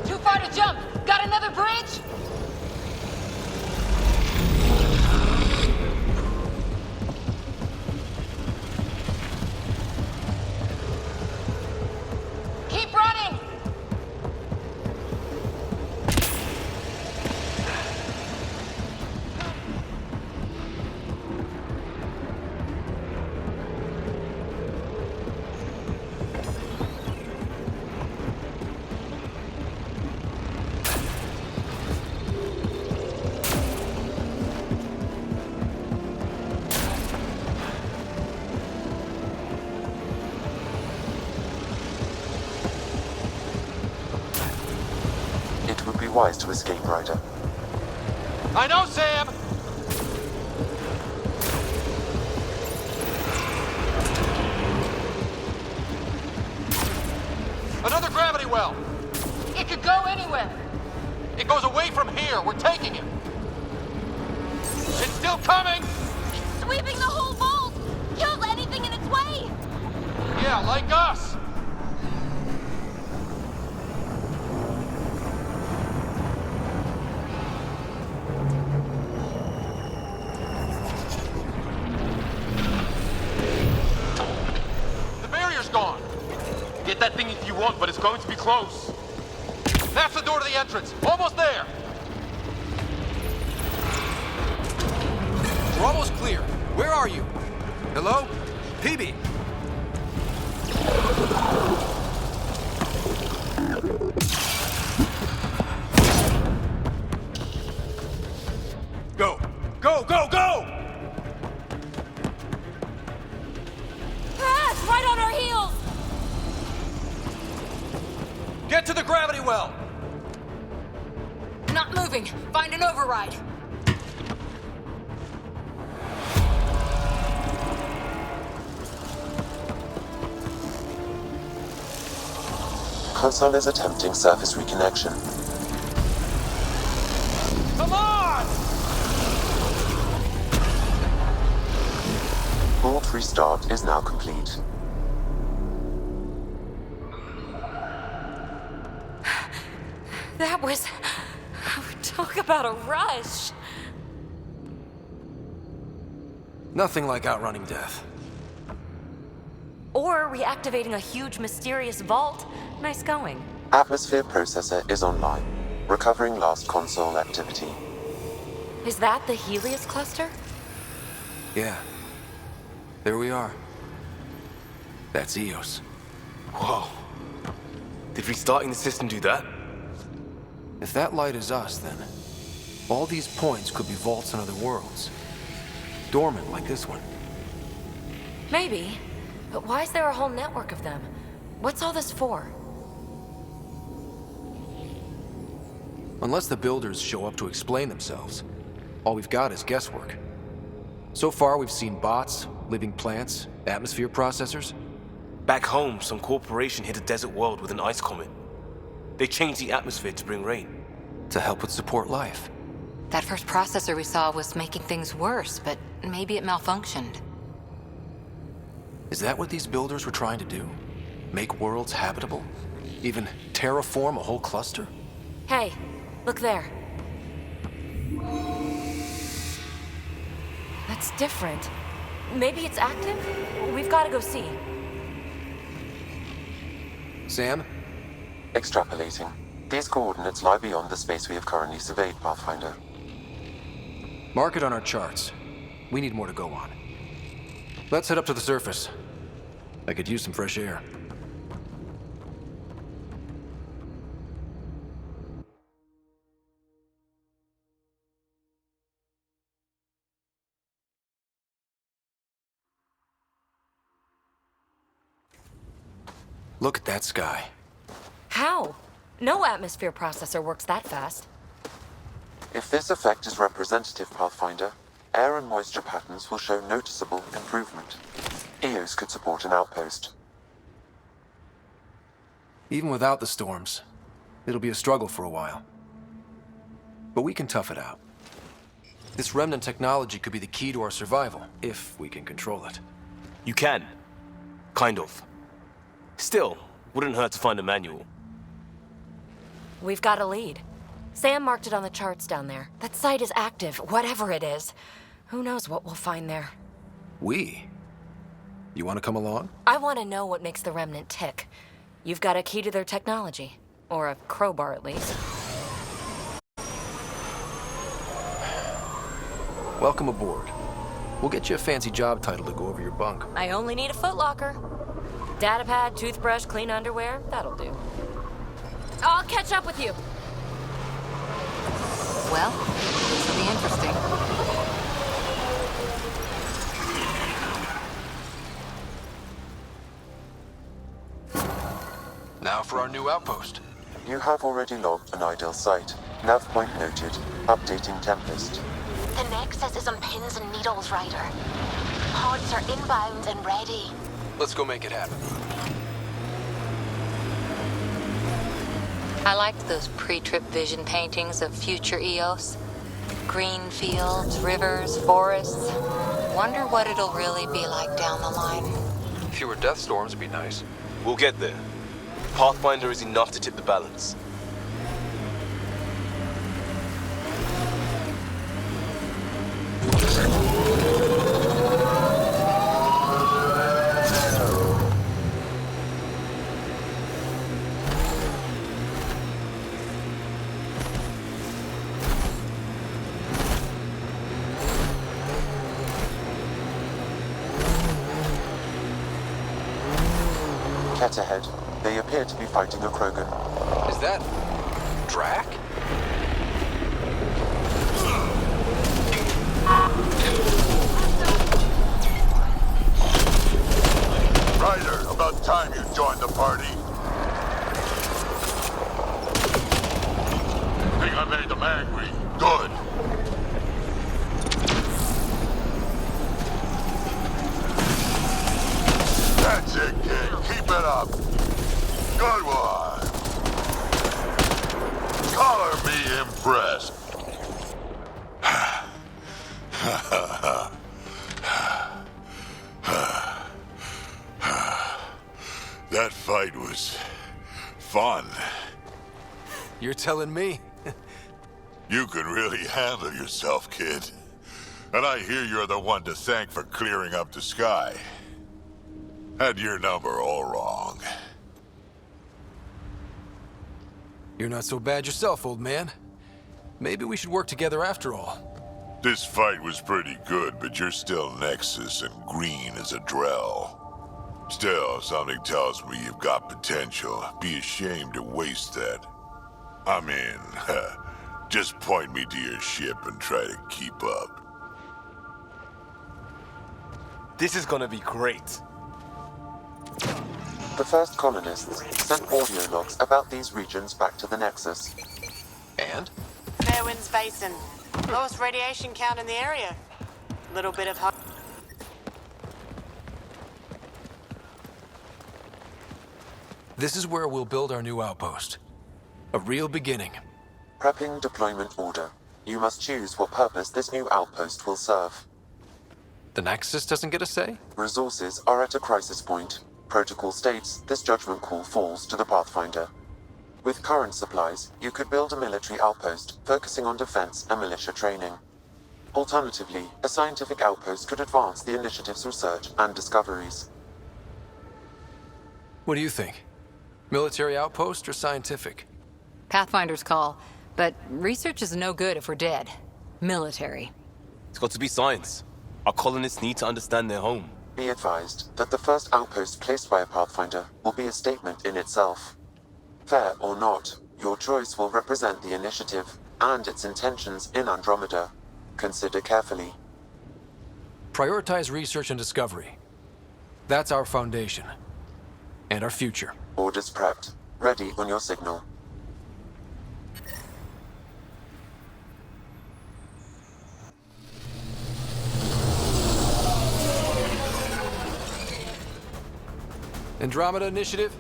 Too far to jump! Got another bridge? Keep running! It would be wise to escape, Ryder. I know, Sam! Another gravity well! It could go anywhere. It goes away from here. We're taking it. It's still coming! Sweeping the whole vault! Kills anything in its way! Yeah, like us! The barrier's gone! Get that thing if you want, but it's going to be close. That's the door to the entrance. Almost there! We're almost clear. Where are you? Hello? PB! Go! Go, go, go! Ah, it's right on our heels! Get to the gravity well! Not moving. Find an override. Console is attempting surface reconnection. Come on! Vault restart is now complete. That was... Talk about a rush. Nothing like outrunning death. Or reactivating a huge, mysterious vault. Nice going. Atmosphere processor is online, recovering lost console activity. Is that the Helios cluster? Yeah. There we are. That's Eos. Whoa. Did restarting the system do that? If that light is us, then all these points could be vaults in other worlds. Dormant like this one. Maybe. But why is there a whole network of them? What's all this for? Unless the builders show up to explain themselves, all we've got is guesswork. So far, we've seen bots, living plants, atmosphere processors. Back home, some corporation hit a desert world with an ice comet. They changed the atmosphere to bring rain. To help with support life. That first processor we saw was making things worse, but maybe it malfunctioned. Is that what these builders were trying to do? Make worlds habitable? Even terraform a whole cluster? Hey, look there. It's different. Maybe it's active? We've got to go see. Sam? Extrapolating. These coordinates lie beyond the space we have currently surveyed, Pathfinder. Mark it on our charts. We need more to go on. Let's head up to the surface. I could use some fresh air. Look at that sky. How? No atmosphere processor works that fast. If this effect is representative, Pathfinder, air and moisture patterns will show noticeable improvement. EOS could support an outpost. Even without the storms, it'll be a struggle for a while. But we can tough it out. This remnant technology could be the key to our survival, if we can control it. You can. Kind of. Still, wouldn't hurt to find a manual. We've got a lead. Sam marked it on the charts down there. That site is active, whatever it is. Who knows what we'll find there? We? You want to come along? I want to know what makes the Remnant tick. You've got a key to their technology. Or a crowbar, at least. Welcome aboard. We'll get you a fancy job title to go over your bunk. I only need a footlocker. Datapad, toothbrush, clean underwear, that'll do. I'll catch up with you. Well, this will be interesting. Now for our new outpost. You have already logged an ideal site. Nav point noted. Updating Tempest. The Nexus is on pins and needles, Ryder. Pods are inbound and ready. Let's go make it happen. I liked those pre-trip vision paintings of future Eos. Green fields, rivers, forests. Wonder what it'll really be like down the line. Fewer death storms would be nice. We'll get there. Pathfinder is enough to tip the balance. Cat ahead. They appear to be fighting a Krogan. Is that... Drac? Ryder, about time you joined the party. Think I made them angry. Good. That's it, kid. Keep it up. Good one. Color me impressed. That fight was fun. You're telling me? You can really handle yourself, kid. And I hear you're the one to thank for clearing up the sky. Had your number all wrong. You're not so bad yourself, old man. Maybe we should work together after all. This fight was pretty good, but you're still Nexus and green as a Drell. Still, something tells me you've got potential. Be ashamed to waste that. I mean, just point me to your ship and try to keep up. This is gonna be great. The first colonists sent audio logs about these regions back to the Nexus. And? Fairwinds Basin. Lowest radiation count in the area. Little bit of hot. This is where we'll build our new outpost. A real beginning. Prepping deployment order. You must choose what purpose this new outpost will serve. The Nexus doesn't get a say? Resources are at a crisis point. Protocol states this judgment call falls to the Pathfinder. With current supplies, you could build a military outpost focusing on defense and militia training. Alternatively, a scientific outpost could advance the initiative's research and discoveries. What do you think? Military outpost or scientific? Pathfinder's call, but research is no good if we're dead. Military. It's got to be science. Our colonists need to understand their home. Be advised that the first outpost placed by a Pathfinder will be a statement in itself. Fair or not, your choice will represent the initiative and its intentions in Andromeda. Consider carefully. Prioritize research and discovery. That's our foundation. And our future. Orders prepped. Ready on your signal. Andromeda Initiative,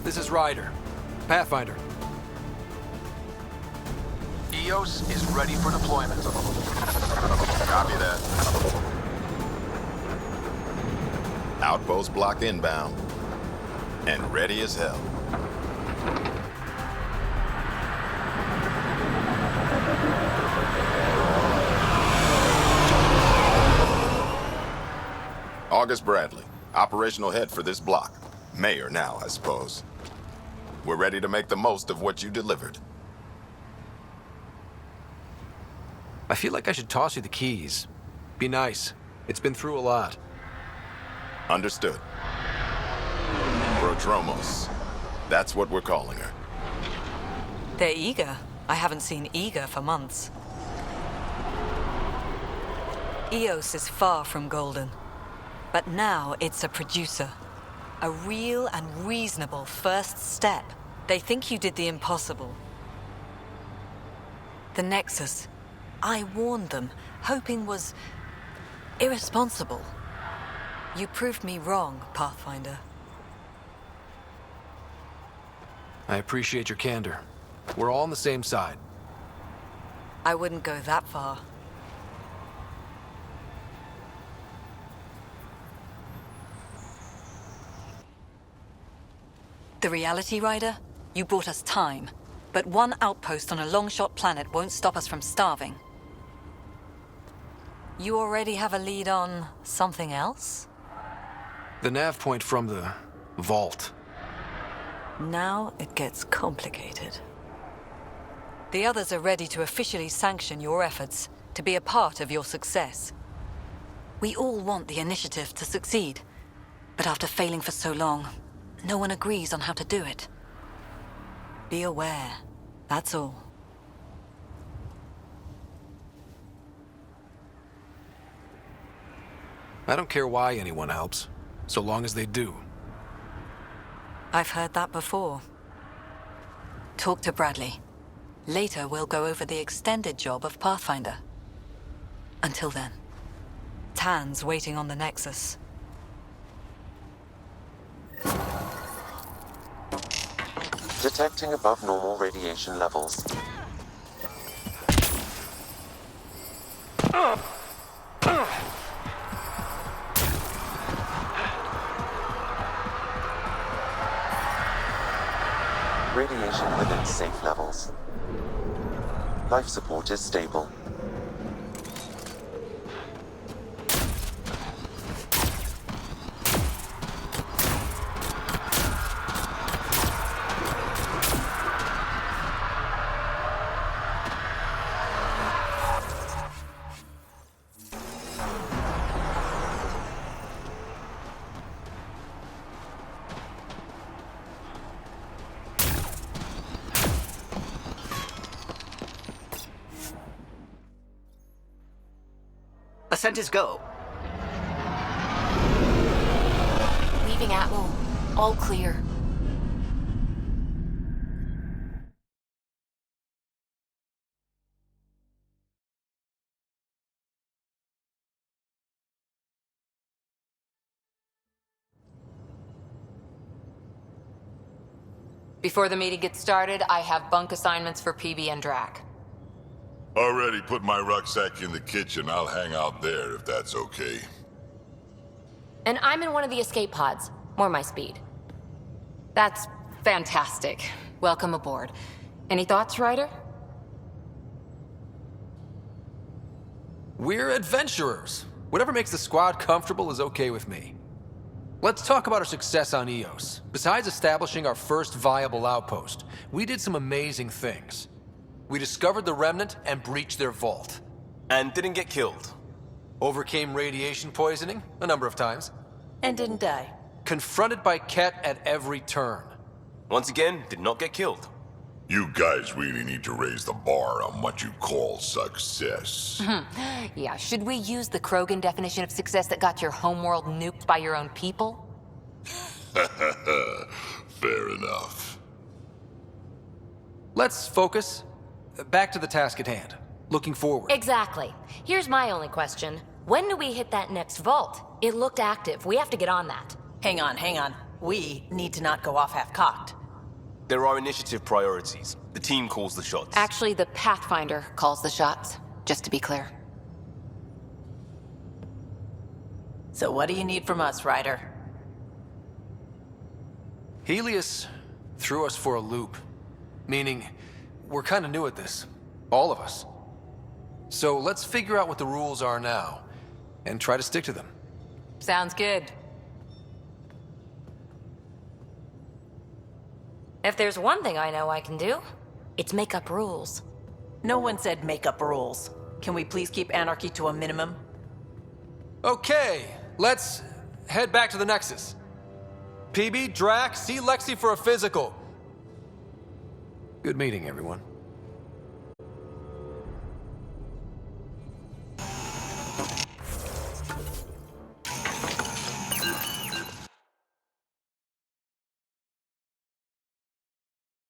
this is Ryder. Pathfinder. EOS is ready for deployment. Copy that. Outpost block inbound. And ready as hell. August Bradley, operational head for this block. Mayor now, I suppose. We're ready to make the most of what you delivered. I feel like I should toss you the keys. Be nice. It's been through a lot. Understood. Prodromos. That's what we're calling her. They're eager. I haven't seen eager for months. EOS is far from golden. But now it's a producer. A real and reasonable first step. They think you did the impossible. The Nexus. I warned them, hoping was irresponsible. You proved me wrong, Pathfinder. I appreciate your candor. We're all on the same side. I wouldn't go that far. The Reality Rider? You brought us time. But one outpost on a long-shot planet won't stop us from starving. You already have a lead on something else? The nav point from the vault. Now it gets complicated. The others are ready to officially sanction your efforts, to be a part of your success. We all want the initiative to succeed, but after failing for so long, no one agrees on how to do it. Be aware, that's all. I don't care why anyone helps, so long as they do. I've heard that before. Talk to Bradley. Later, we'll go over the extended job of Pathfinder. Until then, Tan's waiting on the Nexus. Detecting above normal radiation levels. Radiation within safe levels. Life support is stable. Ascent is go. Leaving Atwell. All clear. Before the meeting gets started, I have bunk assignments for PB and Drac. Already put my rucksack in the kitchen. I'll hang out there if that's okay. And I'm in one of the escape pods. More my speed. That's fantastic. Welcome aboard. Any thoughts, Ryder? We're adventurers. Whatever makes the squad comfortable is okay with me. Let's talk about our success on Eos. Besides establishing our first viable outpost, we did some amazing things. We discovered the Remnant and breached their vault. And didn't get killed. Overcame radiation poisoning a number of times. And didn't die. Confronted by Ket at every turn. Once again, did not get killed. You guys really need to raise the bar on what you call success. Yeah, should we use the Krogan definition of success that got your homeworld nuked by your own people? Fair enough. Let's focus. Back to the task at hand. Looking forward. Exactly. Here's my only question. When do we hit that next vault? It looked active. We have to get on that. Hang on. We need to not go off half-cocked. There are initiative priorities. The team calls the shots. Actually, the Pathfinder calls the shots, just to be clear. So what do you need from us, Ryder? Helios threw us for a loop. Meaning, we're kind of new at this. All of us. So let's figure out what the rules are now, and try to stick to them. Sounds good. If there's one thing I know I can do, it's make up rules. No one said make up rules. Can we please keep anarchy to a minimum? Okay, let's head back to the Nexus. PB, Drac, see Lexi for a physical. Good meeting, everyone.